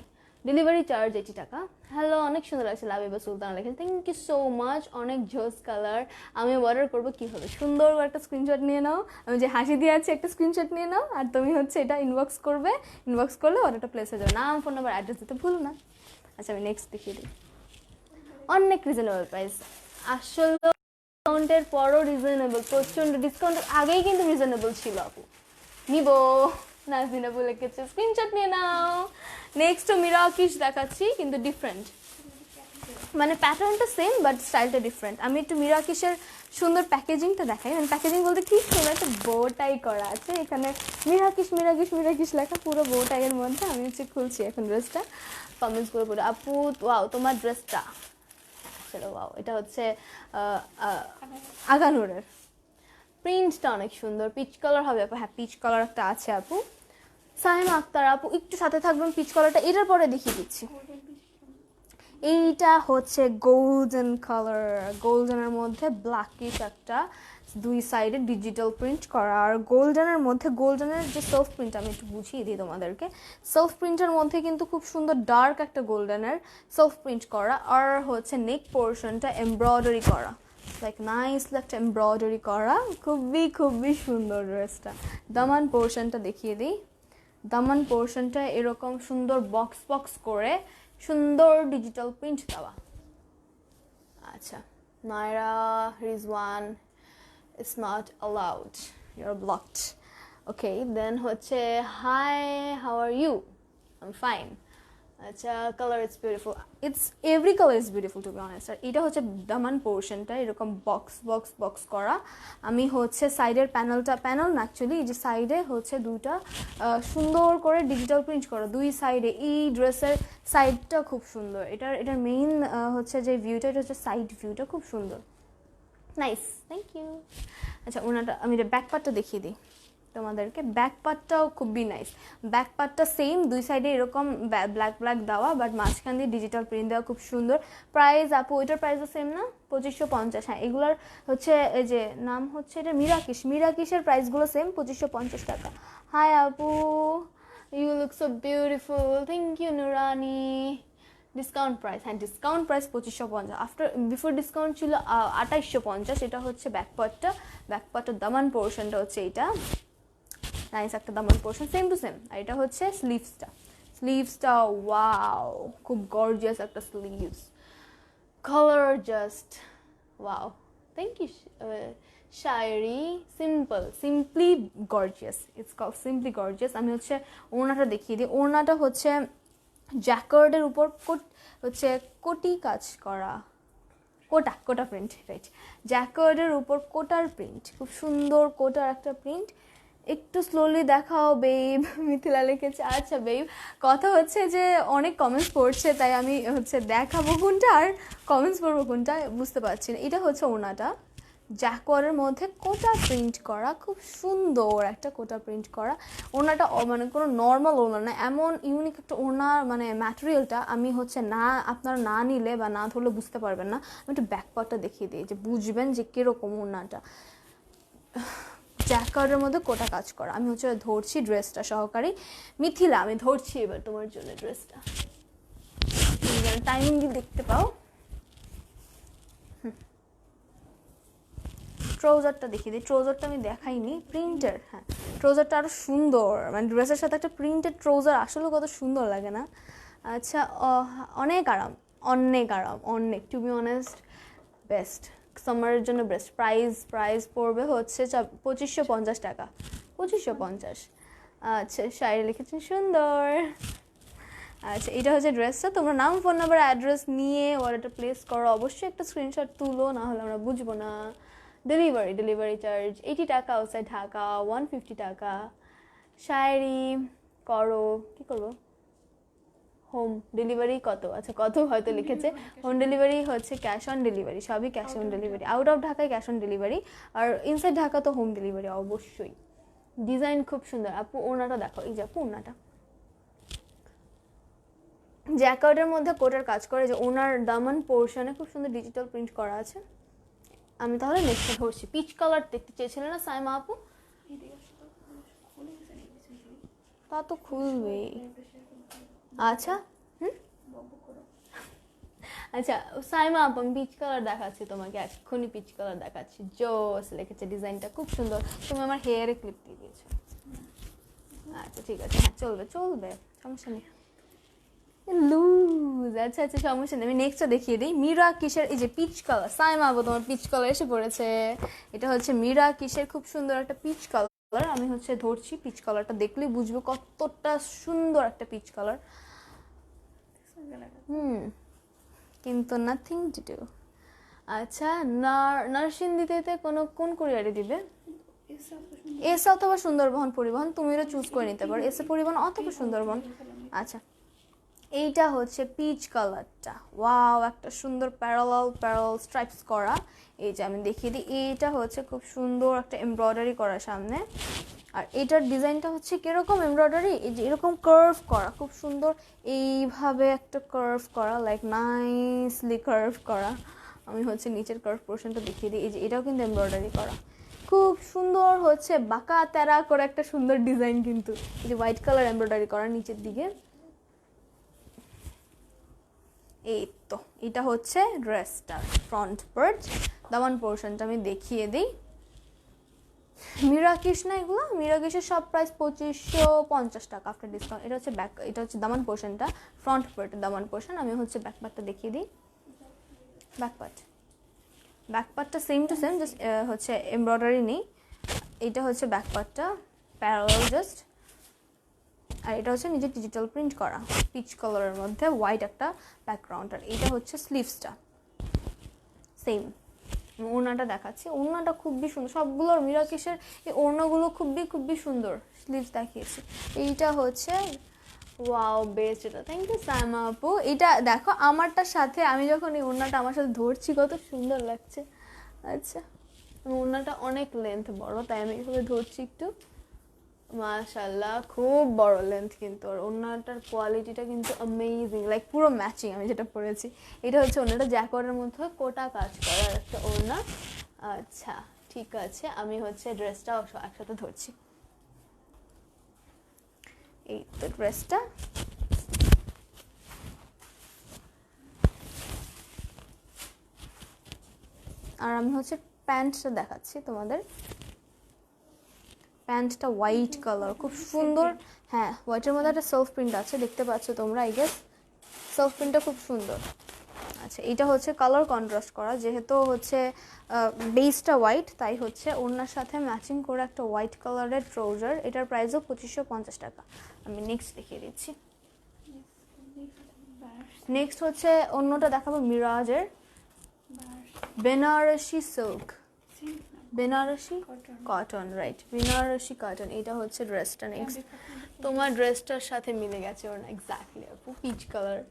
ডেলিভারি চার্জ 80 টাকা। হ্যালো, অনেক সুন্দর লাগছে লাবিবা সুলতানা লিখেছে, থ্যাংক ইউ সো মাচ, অনেক জোস কালার। আমি অর্ডার করবো কি হবে, সুন্দর একটা স্ক্রিনশট নিয়ে নাও, আমি যে হাসি দিয়ে আছি একটা স্ক্রিনশট নিয়ে নাও, আর তুমি হচ্ছে এটা ইনবক্স করবে, ইনবক্স করলে অর্ডারটা প্লেস হয়ে যাবে। নাম, ফোন নাম্বার, অ্যাড্রেস দিতে ভুলো না। আচ্ছা, আমি নেক্সট দেখিয়ে দিই। অনেক রিজনেবল প্রাইস, আসলে ডিসকাউন্টের পরও রিজনেবল, প্রচণ্ড ডিসকাউন্টের আগেই কিন্তু রিজনেবল ছিল আপু। নিবো, নাজদিনা বলে গেছে, স্ক্রিনশট নিয়ে নাও। নেক্সট মিরাকিশ দেখাচ্ছি, কিন্তু ডিফারেন্ট, মানে প্যাটার্নটা সেম বাট স্টাইলটা ডিফারেন্ট। আমি একটু মিরাকিশের সুন্দর প্যাকেজিংটা দেখাই, মানে প্যাকেজিং বলতে ঠিক সুন্দর একটা বো টাই করা আছে, এখানে মিরাকিশ মিরাকিশ মিরাকিশ লেখা পুরো বো টাইয়ের মধ্যে। আমি হচ্ছে খুলছি এখন ড্রেসটা, কমেন্টস করে পড়ে। আপু ওয়াও তোমার ড্রেসটা, চলো ওয়াও, এটা হচ্ছে আগানুরের, প্রিন্টটা অনেক সুন্দর, পিচ কালার হবে আপু। হ্যাঁ, পিচ কালার একটা আছে আপু। সাইমা আক্তার আপু একটু সাথে থাকবেন, পিচ কালারটা এটার পরে দেখিয়ে দিচ্ছি। এইটা হচ্ছে গোল্ডেন কালার, গোল্ডেনের মধ্যে ব্ল্যাকিশ একটা, দুই সাইডে ডিজিটাল প্রিন্ট করা, আর গোল্ডেনের মধ্যে, গোল্ডেনের যে সেলফ প্রিন্ট আমি একটু বুঝিয়ে দিই তোমাদেরকে, সেলফ প্রিন্টের মধ্যে কিন্তু খুব সুন্দর ডার্ক একটা গোল্ডেনের সেলফ প্রিন্ট করা, আর হচ্ছে নেক পোর্শনটা এমব্রয়ডারি করা, লাইক নাইসলি একটা এমব্রয়ডারি করা, খুবই খুবই সুন্দর ড্রেসটা। দামান পোর্শনটা দেখিয়ে দিই, দামান পোর্শনটা এরকম সুন্দর বক্স বক্স করে সুন্দর ডিজিটাল প্রিন্ট দেওয়া। আচ্ছা, Nayra Rizwan, it's not allowed, you're blocked. Okay, then হচ্ছে hi, how are you? I'm fine. আচ্ছা, colour it's beautiful, it's every colour is beautiful to be honest. আর এটা হচ্ছে দামান পোর্শনটা এরকম বক্স বক্স বক্স করা। আমি হচ্ছে সাইডের প্যানেলটা, প্যানেল না অ্যাকচুয়ালি, এই যে সাইডে হচ্ছে দুইটা সুন্দর করে ডিজিটাল প্রিন্ট করা দুই সাইডে। এই ড্রেসের সাইডটা খুব সুন্দর, এটার মেইন হচ্ছে যে ভিউটা, এটা হচ্ছে সাইড ভিউটা খুব সুন্দর, নাইস, থ্যাংক ইউ। আচ্ছা, ওনাটা আমি ব্যাক পার্টটা দেখিয়ে দিই তোমাদেরকে, ব্যাক পার্টটাও খুবই নাইস। ব্যাক পার্টটা সেম, দুই সাইডে এরকম ব্ল্যাক ব্ল্যাক দেওয়া, বাট মাঝখান দিয়ে ডিজিটাল প্রিন্ট দেওয়া, খুব সুন্দর। প্রাইস আপু ওইটার প্রাইসও সেম না, 2550। হ্যাঁ, এগুলোর হচ্ছে এই যে নাম হচ্ছে এটা মিরাকিশ, মিরাকিশের প্রাইসগুলো সেম, 2550 টাকা। হাই আপু, you look so beautiful, thank you Noorani. Discount price, হ্যাঁ discount price 2550, after before discount ছিল 2850। এটা হচ্ছে ব্যাকপার্টটা, ব্যাকপার্টের দামান পোর্শনটা হচ্ছে এইটা, নাইস একটা দামান পোর্শন, সেম টু সেম। আর এটা হচ্ছে স্লিভসটা, স্লিভসটা ওয়াও, খুব গর্জিয়াস একটা sleeves, colour just wow, thank you Shairi. Simple, simply gorgeous, it's call simply gorgeous. আমি হচ্ছে ওড়নাটা দেখিয়ে দিই, ওড়নাটা হচ্ছে জ্যাকার্ডের উপর হচ্ছে কোটি কাজ করা, কোটা কোটা প্রিন্ট, রাইট, জ্যাকার্ডের উপর কোটার প্রিন্ট, খুব সুন্দর কোটার একটা প্রিন্ট। একটু স্লোলি দেখাও বেব, মিথিলা লিখেছে। আচ্ছা বেব, কথা হচ্ছে যে অনেক কমেন্টস পড়ছে, তাই আমি হচ্ছে দেখাবো কোনটা আর কমেন্টস পড়বো কোনটা বুঝতে পারছি না। এটা হচ্ছে ওড়নাটা, জ্যাকওয়ারের মধ্যে কোটা প্রিন্ট করা, খুব সুন্দর একটা কোটা প্রিন্ট করা। ওড়নাটা মানে কোনো নর্মাল ওড়না না, এমন ইউনিক একটা ওড়না, মানে ম্যাটেরিয়ালটা আমি হচ্ছে না, আপনারা না নিলে বা না ধরলে বুঝতে পারবেন না। আমি একটু ব্যাকপার্টটা দেখিয়ে দিই যে বুঝবেন যে কীরকম ওড়নাটা। জ্যাকার্ডের মধ্যে কোটা কাজ করা। আমি হচ্ছে ধরছি ড্রেসটা সহকারী, মিথিলা আমি ধরছি এবার তোমার জন্য ড্রেসটা, টাইমিং দিয়ে দেখতে পাও। ট্রাউজারটা দেখিয়ে দিই, ট্রাউজারটা আমি দেখাইনি, প্রিন্টের, হ্যাঁ ট্রাউজারটা আরও সুন্দর, মানে ড্রেসের সাথে একটা প্রিন্টেড ট্রাউজার আসলে কত সুন্দর লাগে না। আচ্ছা, অনেক আরাম, অনেক আরাম, অনেক, টু বি অনেস্ট বেস্ট, সামারের জন্য বেস্ট। প্রাইস পড়বে হচ্ছে 2550 টাকা, 2550। আচ্ছা, শাড়ি লিখেছেন সুন্দর। আচ্ছা, এটা হচ্ছে ড্রেসটা, তোমরা নাম, ফোন নাম্বার, অ্যাড্রেস নিয়ে অর্ডারটা প্লেস করো, অবশ্যই একটা স্ক্রিনশট তুলো, না হলে আমরা বুঝবো না। ডেলিভারি চার্জ 80 টাকা, আউটসাইড ঢাকা 150 টাকা। শাড়ি করো, কী করবো, হোম ডেলিভারি কত, আচ্ছা কত হয়তো লিখেছে, হোম ডেলিভারি হচ্ছে ক্যাশ অন ডেলিভারি, সবই cash on delivery, out of ঢাকায় ক্যাশ অন ডেলিভারি, আর ইনসাইড ঢাকা তো হোম ডেলিভারি অবশ্যই। ডিজাইন খুব সুন্দর আপু, ওড়নাটা দেখো, এই যে আপু ওড়নাটা জ্যাকার্ডের মধ্যে কোটার কাজ করে, যে ওনার দামান পোর্শনে খুব সুন্দর ডিজিটাল প্রিন্ট করা আছে। আমি তাহলে নেক্সটটা ধরছি, পিচ কালার দেখতে চেয়েছিলেন না সাইমা আপু, তা তো খুলবে। আচ্ছা, আচ্ছা সাইমা আপু, আমি পিচ কালার দেখাচ্ছি তোমাকে, এক্ষুনি পিচ কালার দেখাচ্ছি। জোস লিখেছে, ডিজাইনটা খুব সুন্দর। তুমি আমার হেয়ারে ক্লিপ দিয়ে দিয়েছো। আচ্ছা ঠিক আছে, হ্যাঁ চলবে চলবে, সমস্যা নেই। লুজ, আচ্ছা আচ্ছা সমস্যা নেই। আমি নেক্সটটা দেখিয়ে দিই। মীরা কিসের, এই যে পিচ কালার, সাইমা আপু তোমার পিচ কালার এসে পড়েছে। এটা হচ্ছে মীরা কিসের খুব সুন্দর একটা পিচ কালার। আমি হচ্ছে ধরছি, পিচ কালারটা দেখলেই বুঝবো কতটা সুন্দর একটা পিচ কালার। কিন্তু নাথিং টু ডু। আচ্ছা নরসিংদীতে কোন কুরিয়ারে দিবে? এস অথবা সুন্দরবন পরিবহন, তুমি এটা চুজ করে নিতে পারো, এসে পরিবহন অথবা সুন্দরবন। আচ্ছা এইটা হচ্ছে পিচ কালারটা, ওয়াও একটা সুন্দর প্যারালাল স্ট্রাইপস করা। এই যে আমি দেখিয়ে দিই, এইটা হচ্ছে খুব সুন্দর একটা এমব্রয়ডারি করা সামনে। আর এটার ডিজাইনটা হচ্ছে কিরকম এমব্রয়ডারি, এই যে এরকম কার্ভ করা, খুব সুন্দর এইভাবে একটা কার্ভ করা, লাইক নাইসলি কার্ভ করা। আমি হচ্ছে নিচের কার্ভ পোর্শনটা দেখিয়ে দিই। এই যে এটাও কিন্তু এমব্রয়ডারি করা, খুব সুন্দর হচ্ছে বাঁকা তেরা করে একটা সুন্দর ডিজাইন কিন্তু। এই যে হোয়াইট কালার এমব্রয়ডারি করা নিচের দিকে। এই তো এটা হচ্ছে ড্রেসটার ফ্রন্ট পার্ট। দামান পোর্শনটা আমি দেখিয়ে দিই। মিরাকিশ না এগুলো, মিরাকিশের সব প্রাইস 2550 টাকা আফটার ডিসকাউন্ট। এটা হচ্ছে ব্যাক, এটা হচ্ছে দামান পোর্শনটা, ফ্রন্ট পার্টের দামান পোর্শন। আমি হচ্ছে ব্যাক পার্টটা দেখিয়ে দিই। ব্যাক পার্টটা সেম টু সেম, জাস্ট হচ্ছে এমব্রয়ডারি নেই। এটা হচ্ছে ব্যাক পার্টটা প্যারালাল জাস্ট। আর এটা হচ্ছে নিজে ডিজিটাল প্রিন্ট করা পিচ কালারের মধ্যে, হোয়াইট একটা ব্যাকগ্রাউন্ড। আর এটা হচ্ছে স্লিভসটা সেম। ওড়নাটা দেখাচ্ছি, ওড়নাটা খুবই সুন্দর, সবগুলোর মিরাকিশের এই ওড়নাগুলো খুবই সুন্দর। স্লিভস দেখিয়েছি। এইটা হচ্ছে ওয়াও বেস্ট, এটা থ্যাংক ইউ সাইমা আপু। এটা দেখো আমারটার সাথে, আমি যখন এই ওড়নাটা আমার সাথে ধরছি কত সুন্দর লাগছে। আচ্ছা ওড়নাটা অনেক লেন্থ বড়, তাই আমি এইভাবে ধরছি একটু। মাশাআল্লাহ খুব বড় লেন্থ কিন্তু, আর ওড়নাটার কোয়ালিটিটা কিন্তু অ্যামেজিং, লাইক পুরো ম্যাচিং আমি যেটা পরেছি। এটা হচ্ছে ওড়নাটা জ্যাকওয়ার্ডের মধ্যে কোটা কাজ করার একটা ওড়না। আচ্ছা ঠিক আছে, আমি হচ্ছে ড্রেসটা একসাথে ধরছি। এই তো ড্রেসটা, আর আমি হচ্ছে প্যান্টটা দেখাচ্ছি তোমাদের। প্যান্টটা হোয়াইট কালার, খুব সুন্দর। হ্যাঁ হোয়াইটের মধ্যে একটা সেলফ প্রিন্ট আছে, দেখতে পাচ্ছ তোমরা, আই গেস সেলফ প্রিন্টটা খুব সুন্দর। আচ্ছা এটা হচ্ছে কালার কন্ট্রাস্ট করা, যেহেতু হচ্ছে বেসটা হোয়াইট, তাই হচ্ছে ওড়নার সাথে ম্যাচিং করে একটা হোয়াইট কালারের ট্রাউজার। এটার প্রাইসও 2550 টাকা। আমি নেক্সট দেখিয়ে দিচ্ছি। নেক্সট হচ্ছে অন্যটা দেখাবো মিরাজের Banarasi silk, Banarasi cotton, right Banarasi cotton. এটা হচ্ছে ড্রেসটা নেক্সট। তোমার ড্রেসটার সাথে মিলে গেছে ওর না, এক্স্যাক্টলি আপু, পিচ কালার।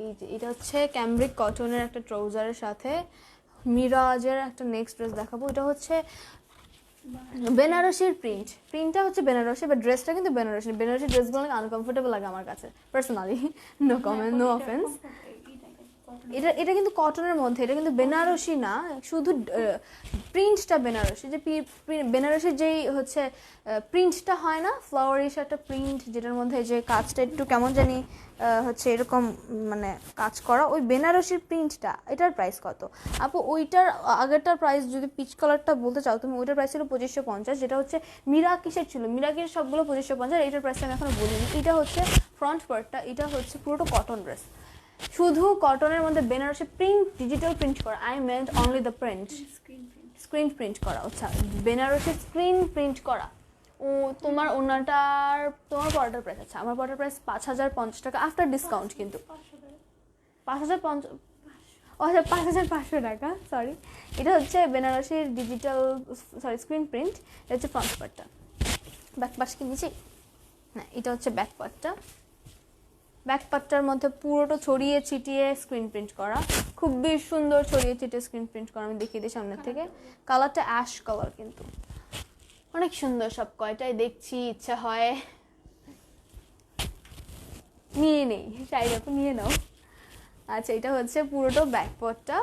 এই যে এটা হচ্ছে ক্যামব্রিক কটনের একটা ট্রাউজারের সাথে মিরাজের একটা নেক্সট ড্রেস দেখাবো। এটা হচ্ছে বেনারসির প্রিন্টটা হচ্ছে বেনারসি, বাট ড্রেসটা কিন্তু বেনারসি। বেনারসি ড্রেসগুলো অনেক আনকমফোর্টেবল লাগে আমার কাছে personally, no comment, no offence. এটা কিন্তু কটনের মধ্যে, এটা কিন্তু বেনারসি না, শুধু প্রিন্টটা বেনারসি। যে বেনারসির যেই হচ্ছে প্রিন্টটা হয় না, ফ্লাওয়ারিশ একটা প্রিন্ট, যেটার মধ্যে যে কাজটা একটু কেমন জানি হচ্ছে এরকম মানে কাজ করা, ওই বেনারসির প্রিন্টটা। এটার প্রাইস কত আপু? ওইটার আগেরটার প্রাইস যদি পিচ কালারটা বলতে চাও তুমি, ওইটার প্রাইস ছিল 2550, যেটা হচ্ছে মিরাকিশের ছিল। মিরাকিশের সবগুলো 2550, এইটার প্রাইসটা আমি এখনো বলিনি। এটা হচ্ছে ফ্রন্ট পার্টটা, এটা হচ্ছে পুরোটা কটন ড্রেস, শুধু কটনের মধ্যে বেনারসি প্রিন্ট, ডিজিটাল প্রিন্ট করা। I meant only the print, screen print করা। আচ্ছা বেনারসি স্ক্রিন প্রিন্ট করা। ও তোমার ওনাটার, তোমার পড়াটার প্রাইস, আচ্ছা আমার পড়াটার প্রাইস 5050 টাকা আফটার ডিসকাউন্ট কিন্তু। 5050, ও আচ্ছা 5500 টাকা, সরি। এটা হচ্ছে বেনারসির ডিজিটাল, সরি স্ক্রিন প্রিন্ট। এটা হচ্ছে ফ্রন্ট পার্টটা। ব্যাক পার্ট কি নিচে না, এটা হচ্ছে ব্যাক পার্টটা। ব্যাক পার্টটার মধ্যে পুরোটা ছড়িয়ে ছিটিয়ে স্ক্রিন প্রিন্ট করা, খুবই সুন্দর ছড়িয়ে ছিটিয়ে স্ক্রিন প্রিন্ট করা। আমি দেখিয়ে দিই সামনের থেকে। কালারটা অ্যাশ কালার কিন্তু অনেক সুন্দর। সব কয়টাই দেখছি, ইচ্ছা হয় নিয়ে নেই, শাড়ি আপু নিয়ে নাও। আচ্ছা এটা হচ্ছে পুরোটা ব্যাক পার্টটা,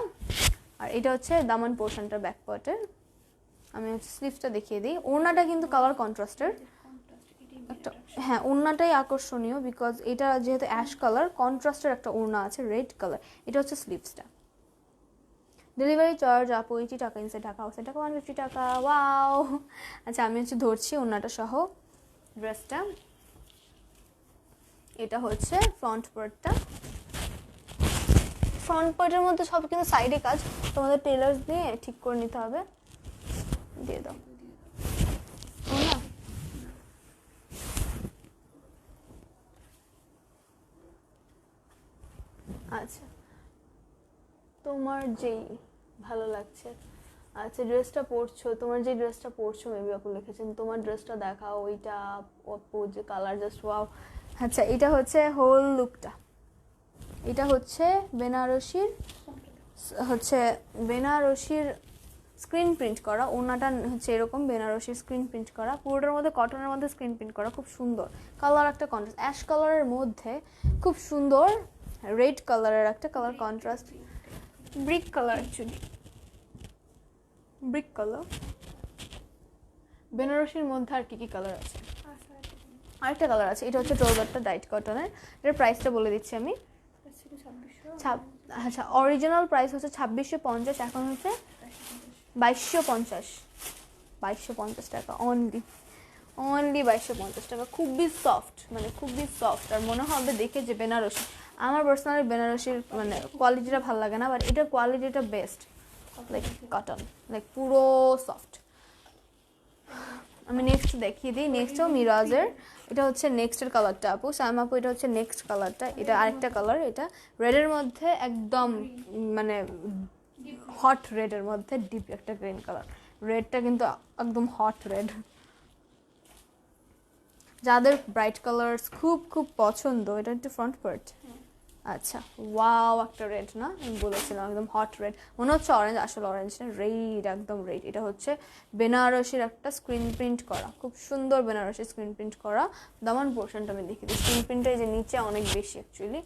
আর এটা হচ্ছে দামান পোর্শনটার ব্যাক পার্টের। আমি হচ্ছে স্লিভসটা দেখিয়ে দিই। ওড়নাটা কিন্তু কালার কন্ট্রাস্টের, একটা, হ্যাঁ ওড়নাটাই আকর্ষণীয়, বিকজ এটা যেহেতু অ্যাশ কালার, কন্ট্রাস্টের একটা ওড়না আছে রেড কালার। এটা হচ্ছে স্লিভসটা। ডেলিভারি চার্জ আপু 80 টাকা, ইনসাইড ঢাকা আউটসাইড ঢাকা 150 টাকা। ওয়াও। আচ্ছা আমি হচ্ছে ধরছি ওড়নাটা সহ ড্রেসটা। এটা হচ্ছে ফ্রন্ট পার্টটা। ফ্রন্ট পার্টের মধ্যে সব কিন্তু সাইডে কাজ, তোমাদের টেলার্স দিয়ে ঠিক করে নিতে হবে। দিয়ে দাও না। আচ্ছা তোমার যেই ভালো লাগছে, আচ্ছা ড্রেসটা পরছো, তোমার যে ড্রেসটা পরছো মেবি আপু লিখেছেন, তোমার ড্রেসটা দেখাও ওইটা আপু, যে কালার জাস্ট ওয়াও। আচ্ছা এটা হচ্ছে হোল লুকটা। এটা হচ্ছে বেনারসির স্ক্রিন প্রিন্ট করা, ওনাটা হচ্ছে এরকম বেনারসির স্ক্রিন প্রিন্ট করা, পুরোটার মধ্যে কটনের মধ্যে স্ক্রিন প্রিন্ট করা, খুব সুন্দর কালার, একটা কন্ট্রাস্ট অ্যাশ কালারের মধ্যে খুব সুন্দর রেড কালারের একটা colour contrast, brick colour, actually brick colour. বেনারসির মধ্যে আর কি কি কালার আছে? আরেকটা কালার আছে, এটা হচ্ছে ট্রাউজারটা ডাইট কটনের। এটার প্রাইসটা বলে দিচ্ছি আমি। আচ্ছা অরিজিনাল প্রাইস হচ্ছে 2650, এখন হচ্ছে 2250, 2250 টাকা অনলি, 2250 টাকা। খুবই সফট, মানে খুবই সফট, আর মনে হবে দেখে যে বেনারসি। আমার পার্সোনালি বেনারসির মানে কোয়ালিটিটা ভালো লাগে না, বাট এটার কোয়ালিটিটা বেস্ট, লাইক কটন, লাইক পুরো সফট। আমি নেক্সট দেখিয়ে দিই, নেক্সটও মিরাজের। এটা হচ্ছে নেক্সটের কালারটা আপু, সাইম আপু এটা হচ্ছে নেক্সট কালারটা। এটা আরেকটা কালার, এটা রেডের মধ্যে একদম মানে হট রেডের মধ্যে ডিপ একটা গ্রিন কালার। রেডটা কিন্তু একদম হট রেড, যাদের ব্রাইট কালার্স খুব খুব পছন্দ। এটা একটু ফ্রন্ট পার্ট। আচ্ছা ওয়াও, একটা রেড না, আমি বলেছিলাম একদম হট রেড, মনে হচ্ছে অরেঞ্জ, আসলে অরেঞ্জ না, রেড, একদম রেড। এটা হচ্ছে বেনারসির একটা স্ক্রিন প্রিন্ট করা, খুব সুন্দর বেনারসি স্ক্রিন প্রিন্ট করা। দামান পোর্শনটা আমি দেখিয়ে দিই, স্ক্রিন প্রিন্টটা এই যে নিচে অনেক বেশি, অ্যাকচুয়ালি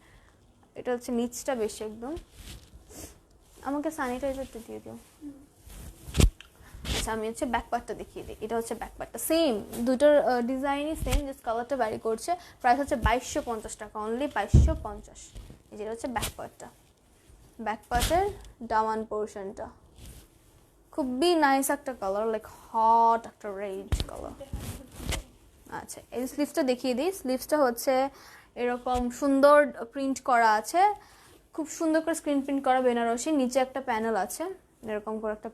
এটা হচ্ছে নিচটা বেশি একদম। আমাকে স্যানিটাইজারটা দিয়ে দিও। আচ্ছা আমি হচ্ছে ব্যাকপার্টটা দেখিয়ে দিই। এটা হচ্ছে ব্যাকপার্টটা, সেম দুটোর ডিজাইনই সেম, জাস্ট কালারটা ভ্যারি করছে। প্রাইস হচ্ছে 2250 টাকা, অনলি 2250। যেটা হচ্ছে ব্যাকপার্টটা, ব্যাকপার্টের ডামান পোর্শনটা খুবই নাইস একটা কালার, লাইক হট একটা রেড কালার। আচ্ছা এই স্লিভসটা দেখিয়ে দিই। স্লিভসটা হচ্ছে এরকম সুন্দর প্রিন্ট করা আছে, খুব সুন্দর করে স্ক্রিন প্রিন্ট করা বেনারসি। নিচে একটা প্যানেল আছে, এরকম করে একটা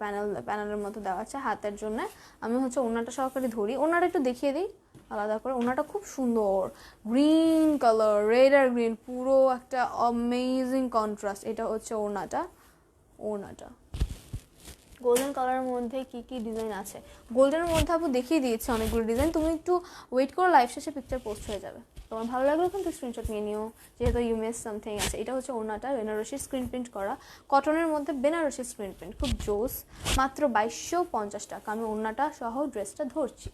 প্যানেলের মতো দেওয়া আছে হাতের জন্য। আমি হচ্ছে ওনাটা সহকারে ধরি, ওনাটা একটু দেখিয়ে দিই আলাদা করে। ওনাটা খুব সুন্দর গ্রিন কালার, রেড আর গ্রিন, পুরো একটা অ্যামেজিং কন্ট্রাস্ট। এটা হচ্ছে ওনাটা গোল্ডেন কালারের মধ্যে কি কি ডিজাইন আছে, গোল্ডেনের মধ্যে আপু দেখিয়ে দিয়েছে অনেকগুলো ডিজাইন। তুমি একটু ওয়েট করো, লাইভ শেষে পিকচার পোস্ট হয়ে যাবে। তোমার ভালো লাগলো কিন্তু স্ক্রিনশট নিয়ে নিও, যেহেতু ইউএস সামথিং আছে। এটা হচ্ছে ওনাটা বেনারসি স্ক্রিন প্রিন্ট করা, কটনের মধ্যে বেনারসি স্ক্রিন প্রিন্ট, খুব জোস। মাত্র 2250 টাকা। আমি ওনাটা সহ ড্রেসটা ধরছি,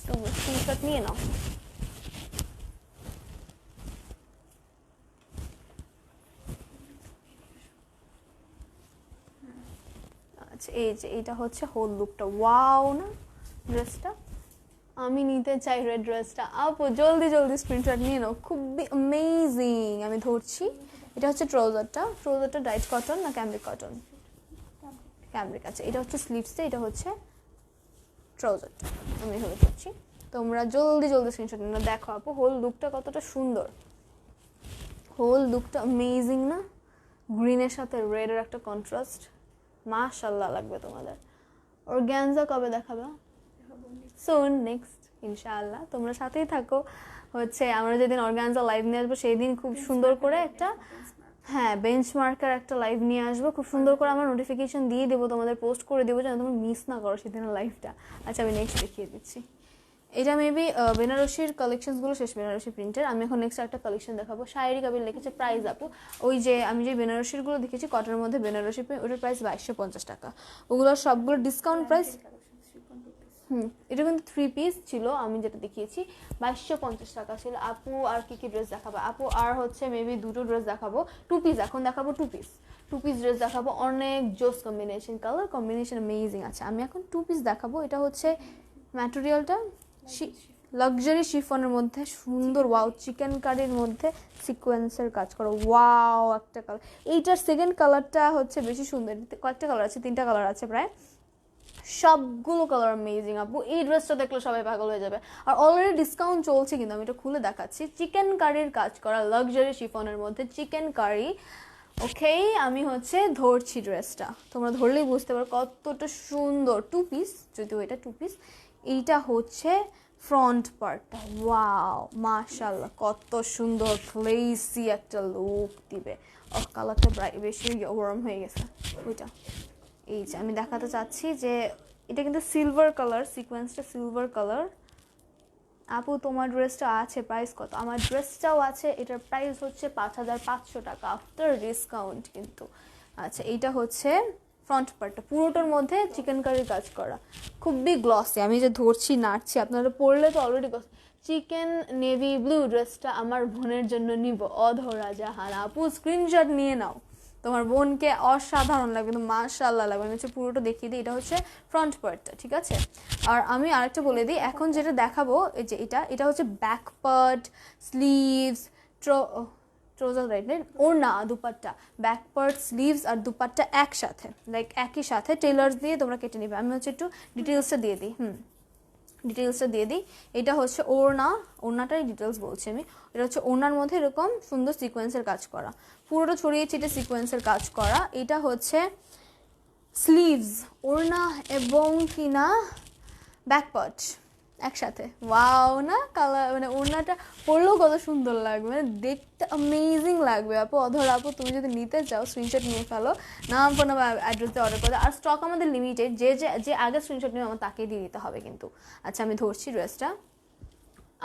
তুমি স্ক্রিনশট নিয়ে নাও। আচ্ছা এই যে এটা হচ্ছে হোল লুকটা, ওয়াও না ড্রেসটা, আমি নিতে চাই রেড ড্রেসটা। আপু জলদি জলদি স্ক্রিনশট নিয়ে নাও, খুবই অ্যামেজিং। আমি ধরছি। এটা হচ্ছে ট্রাউজারটা ডাইট কটন না ক্যামব্রিক কটন? ক্যামব্রিক। আচ্ছা এটা হচ্ছে স্লিভসটা, এটা হচ্ছে ট্রাউজারটা। আমি এভাবে ধরছি, তোমরা জলদি জলদি স্ক্রিনশট নিয়ে নাও। দেখো আপু হোল লুকটা কতটা সুন্দর, হোল লুকটা অ্যামেজিং না? গ্রিনের সাথে রেডের একটা কন্ট্রাস্ট, মাশাআল্লাহ লাগবে তোমাদের। অর্গানজা কবে দেখাবে? সুন, নেক্সট ইনশাআল্লাহ। তোমরা সাথেই থাকো। হচ্ছে আমরা যেদিন অর্গানজা লাইভ নিয়ে আসবো সেই দিন খুব সুন্দর করে একটা, হ্যাঁ বেঞ্চমার্কের একটা লাইভ নিয়ে আসবো, খুব সুন্দর করে আমরা নোটিফিকেশন দিয়ে দেবো, তোমাদের পোস্ট করে দেবো যেন তোমরা মিস না করো সেদিনের লাইভটা। আচ্ছা আমি নেক্সট দেখিয়ে দিচ্ছি। এটা মেবি বেনারসির কালেকশনসগুলো শেষ, বেনারসি প্রিন্টের। আমি এখন নেক্সট একটা কালেকশন দেখাবো। শায়েরি কাবির লিখেছে প্রাইস আপু, ওই যে আমি যে বেনারসিরগুলো দেখেছি কটনের মধ্যে বেনারসি প্রিন্ট, ওটার প্রাইস 2250 টাকা। ওগুলোর সবগুলো ডিসকাউন্ট প্রাইস। এটা কিন্তু 3 পিস ছিল, আমি যেটা দেখিয়েছি 2250 টাকা ছিল। আপু আর কি কি ড্রেস দেখাবো? আপু আর হচ্ছে মেবি দুটো ড্রেস দেখাবো, 2 পিস। এখন দেখাবো 2 পিস ড্রেস দেখাবো, অনেক জোস কম্বিনেশন, কালার কম্বিনেশন অ্যামেজিং আছে। আমি এখন 2 পিস দেখাবো। এটা হচ্ছে ম্যাটেরিয়ালটা লাক্সারি শিফনের মধ্যে সুন্দর ওয়াও চিকেন কারির মধ্যে সিকোয়েন্সের কাজ করো, ওয়াও একটা কালার। এইটার সেকেন্ড কালারটা হচ্ছে বেশি সুন্দর, কয়েকটা কালার আছে, 3টা কালার আছে প্রায়, সবগুলো কালার অ্যামেজিং আপু। এই ড্রেসটা দেখলে সবাই পাগল হয়ে যাবে। আর অলরেডি ডিসকাউন্ট চলছে, কিন্তু আমি এটা খুলে দেখাচ্ছি। চিকেন কারির কাজ করা লাক্সারি শিফনের মধ্যে চিকেন কারি। ওকে, আমি হচ্ছে ধরছি ড্রেসটা, তোমরা ধরলেই বুঝতে পারো কতটা সুন্দর। 2 পিস, যদিও এটা 2 পিস। এইটা হচ্ছে ফ্রন্ট পার্টটা, ওয়াও মাশাআল্লাহ কত সুন্দর ক্লেসি একটা লুক দিবে। কালারটা বেশি গরম হয়ে গেছে ওইটা। এই যে আমি দেখাতে চাচ্ছি যে এটা কিন্তু সিলভার কালার, সিকোয়েন্সটা সিলভার কালার। আপু তোমার ড্রেসটা আছে প্রাইস কত? আমার ড্রেসটাও আছে, এটার প্রাইস হচ্ছে 5500 টাকা আফটার ডিসকাউন্ট কিন্তু। আচ্ছা, এইটা হচ্ছে ফ্রন্ট পার্টটা, পুরোটার মধ্যে চিকেন কারির কাজ করা, খুবই গ্লসি। আমি যে ধরছি নাড়ছি, আপনারা পরলে তো অলরেডি চিকেন নেভি ব্লু ড্রেসটা আমার বোনের জন্য নিব, অধরা জাহান। আপু স্ক্রিনশট নিয়ে নাও, তোমার বোনকে অসাধারণ লাগবে, কিন্তু মাশাআল্লাহ লাগবে। আমি হচ্ছে পুরোটা দেখিয়ে দিই, এটা হচ্ছে ফ্রন্ট পার্টটা, ঠিক আছে? আর আমি আরেকটা বলে দিই, এখন যেটা দেখাবো এই যে এটা হচ্ছে ব্যাক পার্ট, স্লিভস, ট্রোজার, রাইট, ওড়না, দুপাট্টা, ব্যাক পার্ট, স্লিভস আর দুপাট্টা একসাথে, লাইক একই সাথে টেলার্স দিয়ে তোমরা কেটে নিবে। আমি হচ্ছে একটু ডিটেলসটা দিয়ে দিই, ডিটেলসটা দিয়ে দিই। এটা হচ্ছে ওড়নাটাই ডিটেলস বলছি আমি। এটা হচ্ছে ওড়নার মধ্যে এরকম সুন্দর সিকোয়েন্সের কাজ করা, পুরোটা ছড়িয়ে ছিটে সিকোয়েন্সের কাজ করা। এটা হচ্ছে স্লিভস, ওড়না এবং কিনা ব্যাক পার্ট একসাথে, ওয়াও না কালার, মানে ওড়নাটা পরলেও কত সুন্দর লাগবে, মানে দেখতে অ্যামেজিং লাগবে। আপু অধরা আপু, তুমি যদি নিতে চাও স্ক্রিনশট নিয়ে ফেলো, নাম ফোন নাম্বার অ্যাড্রেস দিয়ে অর্ডার করে। আর স্টক আমাদের লিমিটেড, যে আগে স্ক্রিনশট নিয়ে আমার তাকেই দিয়ে দিতে হবে কিন্তু। আচ্ছা, আমি ধরছি ড্রেসটা।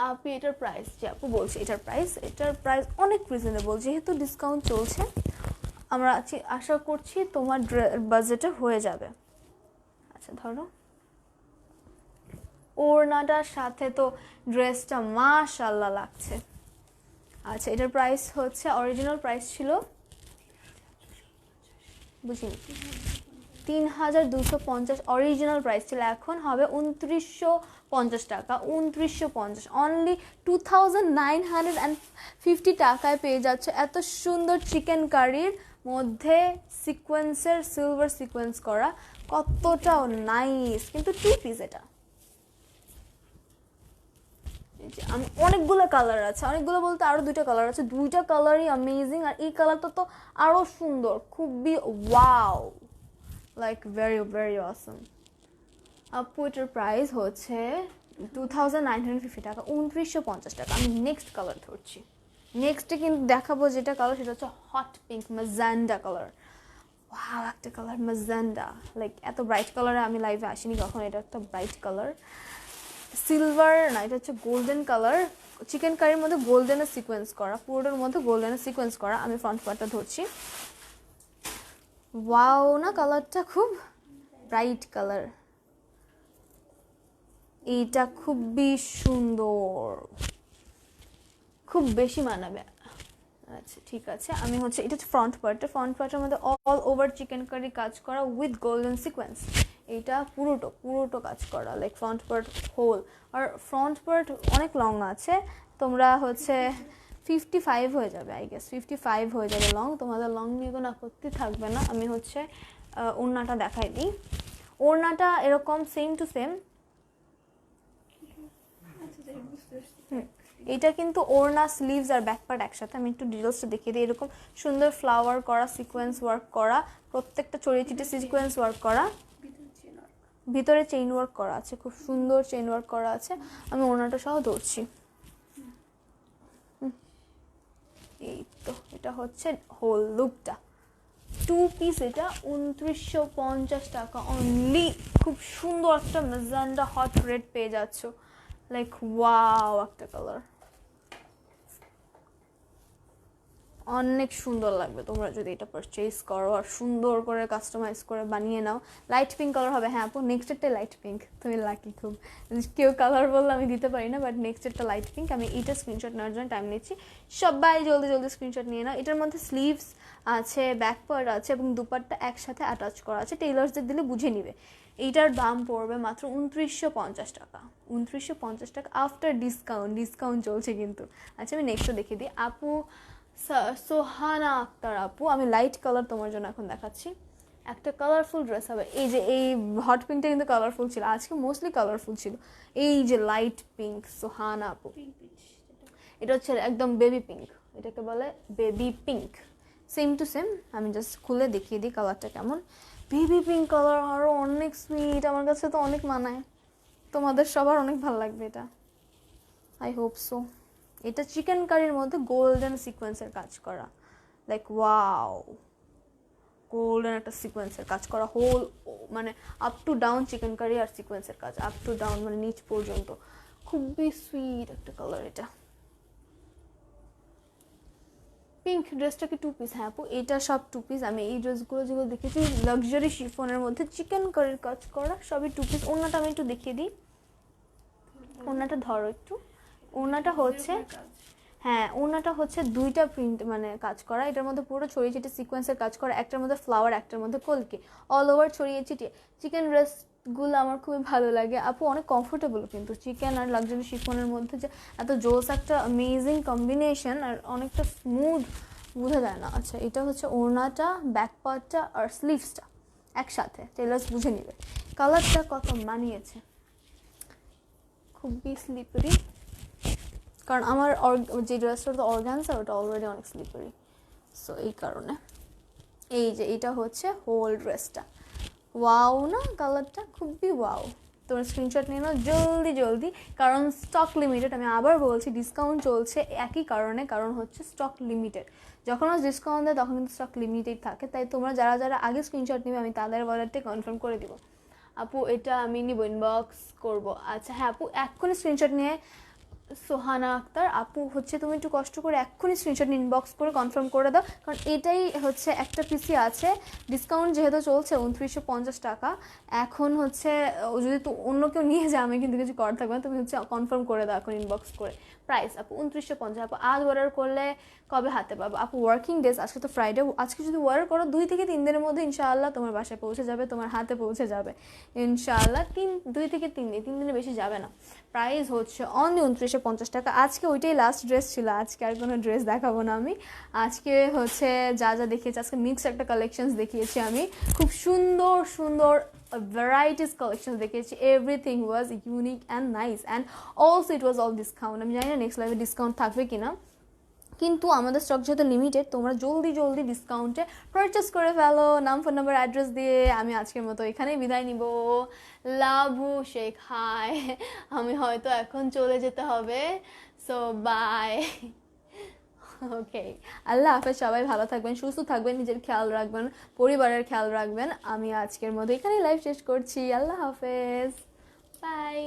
আপু এটার প্রাইস, যে আপু বলছি এটার প্রাইস অনেক রিজনেবল, যেহেতু ডিসকাউন্ট চলছে। আমরা আশা করছি তোমার বাজেটে হয়ে যাবে। আচ্ছা ধরো, ওড়নাটার সাথে তো ড্রেসটা মাশাআল্লাহ লাগছে। আচ্ছা, এটার প্রাইস হচ্ছে, অরিজিনাল প্রাইস ছিল বুঝিনি 3250, অরিজিনাল প্রাইস ছিল, এখন হবে 2950 টাকা, 2950, অনলি 2950 টাকায় পেয়ে যাচ্ছে এত সুন্দর চিকেন কারির মধ্যে সিকোয়েন্সের, সিলভার সিকোয়েন্স করা, কতটাও নাইস। কিন্তু 2 পিস এটা, আমি অনেকগুলো কালার আছে, অনেকগুলো বলতে আরো 2টা কালার আছে, 2টা কালারই অ্যামেজিং। আর এই কালারটা তো আরো সুন্দর, খুবই ওয়াও, লাইক ভেরি ভেরি অসম। আপু এটার প্রাইস হচ্ছে 2950 টাকা, 2950 টাকা। আমি নেক্সট কালার ধরছি, নেক্সটে কিন্তু দেখাবো যেটা কালার, সেটা হচ্ছে hot pink magenta colour. Wow একটা কালার ম্যাজেন্ডা, লাইক এত ব্রাইট কালারে আমি লাইভে আসিনি কখন। এটা একটা ব্রাইট কালার, সিলভার না, এটা হচ্ছে গোল্ডেন কালার, চিকেন কারির মধ্যে গোল্ডেনের সিকোয়েন্স করা, পুরোটার মধ্যে গোল্ডেনের সিকোয়েন্স করা। আমি ফ্রন্ট পার্টটা ধরছি, ওয়াও না কালারটা খুব ব্রাইট কালার, এইটা খুবই সুন্দর, খুব বেশি মানাবে। আচ্ছা ঠিক আছে, আমি হচ্ছে এটা হচ্ছে ফ্রন্ট পার্টের মধ্যে অল ওভার চিকেন কারি কাজ করা উইথ গোল্ডেন সিকোয়েন্স। এটা পুরোটো কাজ করা, লাইক ফ্রন্ট পার্ট হোল। আর ফ্রন্ট পার্ট অনেক লং আছে, তোমরা হচ্ছে 55 হয়ে যাবে, আই গেস 55 হয়ে যাবে লং, তোমাদের লং নিয়ে কোনো আপত্তি থাকবে না। আমি হচ্ছে ওড়নাটা দেখাই দিই, ওড়নাটা এরকম সেম টু সেম। এটা কিন্তু ওড়না, স্লিভস আর ব্যাক পার্ট একসাথে। আমি একটু ডিটেলসটা দেখিয়ে দিই, এরকম সুন্দর ফ্লাওয়ার করা, সিকোয়েন্স ওয়ার্ক করা, প্রত্যেকটা ছড়িয়ে ছিটে সিকোয়েন্স ওয়ার্ক করা, ভিতরে চেইন ওয়ার্ক করা আছে, খুব সুন্দর চেইন ওয়ার্ক করা আছে। আমি ওড়নাটা সহ ধরছি, এই তো এটা হচ্ছে হোল লুকটা। 2 পিস এটা 2950 টাকা অনলি। খুব সুন্দর একটা ম্যাজেন্ডা হট রেড পেয়ে যাচ্ছ, লাইক ওয়াও একটা কালার, অনেক সুন্দর লাগবে তোমরা যদি এটা পারচেজ করো আর সুন্দর করে কাস্টমাইজ করে বানিয়ে নাও। লাইট পিঙ্ক কালার হবে, হ্যাঁ আপু নেক্সট একটা লাইট পিঙ্ক, তুমি লাকি খুব, কেউ কালার বললে আমি দিতে পারি না, বাট নেক্সট একটা লাইট পিঙ্ক। আমি এইটা স্ক্রিনশট নেওয়ার জন্য টাইম নিচ্ছি, সবাই জলদি জলদি স্ক্রিনশট নিয়ে নাও। এটার মধ্যে স্লিভস আছে, ব্যাক পার্ট আছে এবং দুপাট্টা একসাথে অ্যাটাচ করা আছে, টেইলার্সদের দিলে বুঝে নিবে। এইটার দাম পড়বে মাত্র 2950 টাকা। 2950 টাকা আফটার ডিসকাউন্ট চলছে কিন্তু। আচ্ছা আমি নেক্সটটা দেখিয়ে দিই। আপু সোহানা আক্তার আপু, আমি লাইট কালার তোমার জন্য এখন দেখাচ্ছি। একটা কালারফুল ড্রেস হবে, এই যে এই হট পিঙ্কটা কিন্তু কালারফুল ছিল, আজকে মোস্টলি কালারফুল ছিল। এই যে লাইট পিঙ্ক সোহানা আপু, এটা হচ্ছে একদম বেবি পিঙ্ক, এটাকে বলে baby pink, same to same. আমি জাস্ট খুলে দেখিয়ে দিই কালারটা কেমন। বেবি পিঙ্ক কালার আরও অনেক সুইট, আমার কাছে তো অনেক মানায়, তোমাদের সবার অনেক ভালো লাগবে এটা, আই হোপ সো। এটা চিকেন কারির মধ্যে গোল্ডেন সিকোয়েন্সের কাজ করা, লাইক ওয়াও, গোল্ডেন একটা সিকোয়েন্সের কাজ করা, হোল মানে up to down chikankari আর সিকোয়েন্সের কাজ আপ টু ডাউন মানে নিচ পর্যন্ত, খুবই সুইট একটা কালার এটা। পিঙ্ক ড্রেসটা কি 2 পিস? হ্যাঁ আপু এটা সব 2 পিস। আমি এই ড্রেসগুলো যেগুলো দেখেছি লাক্সারি শিফনের মধ্যে চিকেন কারির কাজ করা, সবই 2 পিস। ওড়নাটা আমি একটু দেখিয়ে দিই, ওড়নাটা ধরো একটু। ওড়নাটা হচ্ছে, হ্যাঁ ওড়নাটা হচ্ছে 2টা প্রিন্ট মানে কাজ করা, এটার মধ্যে পুরো ছড়িয়ে ছিটিয়ে সিকোয়েন্সের কাজ করা, একটার মধ্যে ফ্লাওয়ার একটার মধ্যে কলকি, অল ওভার ছড়িয়ে ছিটিয়ে। চিকেন ড্রেসগুলো আমার খুবই ভালো লাগে আপু, অনেক কমফোর্টেবল কিন্তু চিকেন আর লাক্সারি শিফনের মধ্যে যে এত জোস একটা অ্যামেজিং কম্বিনেশন আর অনেকটা স্মুথ, বোঝা যায় না। আচ্ছা এটা হচ্ছে ওড়নাটা, ব্যাক পার্টটা আর স্লিভসটা একসাথে, টেলার্স বুঝে নিবে। কালারটা কত মানিয়েছে, খুবই স্লিপারি, কারণ আমার যে ড্রেসটা তো অর্গানজা, ওটা অলরেডি অনেক স্লিপারি, সো এই কারণে। এই যে এটা হচ্ছে হোল ড্রেসটা, ওয়াও না কালারটা, খুবই ওয়াও। তোমরা স্ক্রিনশট নিয়ে নাও জলদি জলদি, কারণ স্টক লিমিটেড। আমি আবার বলছি ডিসকাউন্ট চলছে একই কারণে, কারণ হচ্ছে স্টক লিমিটেড, যখন ডিসকাউন্ট দেয় তখন কিন্তু স্টক লিমিটেড থাকে, তাই তোমরা যারা যারা আগে স্ক্রিনশট নিবে আমি তাদের ওয়ালেটে কনফার্ম করে দিব। আপু এটা আমি নিব, ইনবক্স করবো। আচ্ছা হ্যাঁ আপু এক্ষুনি স্ক্রিনশট নিয়ে, সোহানা আক্তার আপু হচ্ছে তুমি একটু কষ্ট করে এক্ষুনি স্ক্রিনশট ইনবক্স করে কনফার্ম করে দাও, কারণ এটাই হচ্ছে একটা পিসি আছে, ডিসকাউন্ট যেহেতু চলছে 2950 টাকা। এখন হচ্ছে যদি তো অন্য কেউ নিয়ে যায় আমি কিন্তু কিছু করার থাকবে না, তুমি হচ্ছে কনফার্ম করে দাও এখন ইনবক্স করে। প্রাইস আপু 2950। আপু আজ অর্ডার করলে কবে হাতে পাবো? আপু ওয়ার্কিং ডেজ, আজকে তো ফ্রাইডে, আজকে যদি অর্ডার করো 2 থেকে 3 দিনের মধ্যে ইনশাআল্লাহ তোমার বাসায় পৌঁছে যাবে, তোমার হাতে পৌঁছে যাবে ইনশাআল্লাহ। 2 থেকে 3 দিন, 3 দিনের বেশি যাবে না। প্রাইস হচ্ছে অনলি 2950 টাকা। আজকে ওইটাই লাস্ট ড্রেস ছিল, আজকে আর কোনো ড্রেস দেখাবো না আমি। আজকে হচ্ছে যা যা দেখিয়েছি, আজকে মিক্স একটা কালেকশনস দেখিয়েছি আমি, খুব সুন্দর সুন্দর ভ্যারাইটিস কালেকশনস দেখিয়েছি। Everything was unique and nice and also it was all discount. আমি জানি না নেক্সট লাইভে ডিসকাউন্ট থাকবে কিনা, কিন্তু আমাদের স্টক যেহেতু লিমিটেড, তোমরা জলদি জলদি ডিসকাউন্টে পারচেস করে ফেলো। নাম, ফোন নাম্বার, অ্যাড্রেস দিয়ে আমি আজকের মতো এখানেই বিদায় নিব। লাভু শেখ হাই, আমি হয়তো এখন চলে যেতে হবে, সো বাই। ওকে, আল্লাহ হাফেজ। সবাই ভালো থাকবেন, সুস্থ থাকবেন, নিজের খেয়াল রাখবেন, পরিবারের খেয়াল রাখবেন। আমি আজকের মতো এখানেই লাইভ শেষ করছি। আল্লাহ হাফেজ, বাই।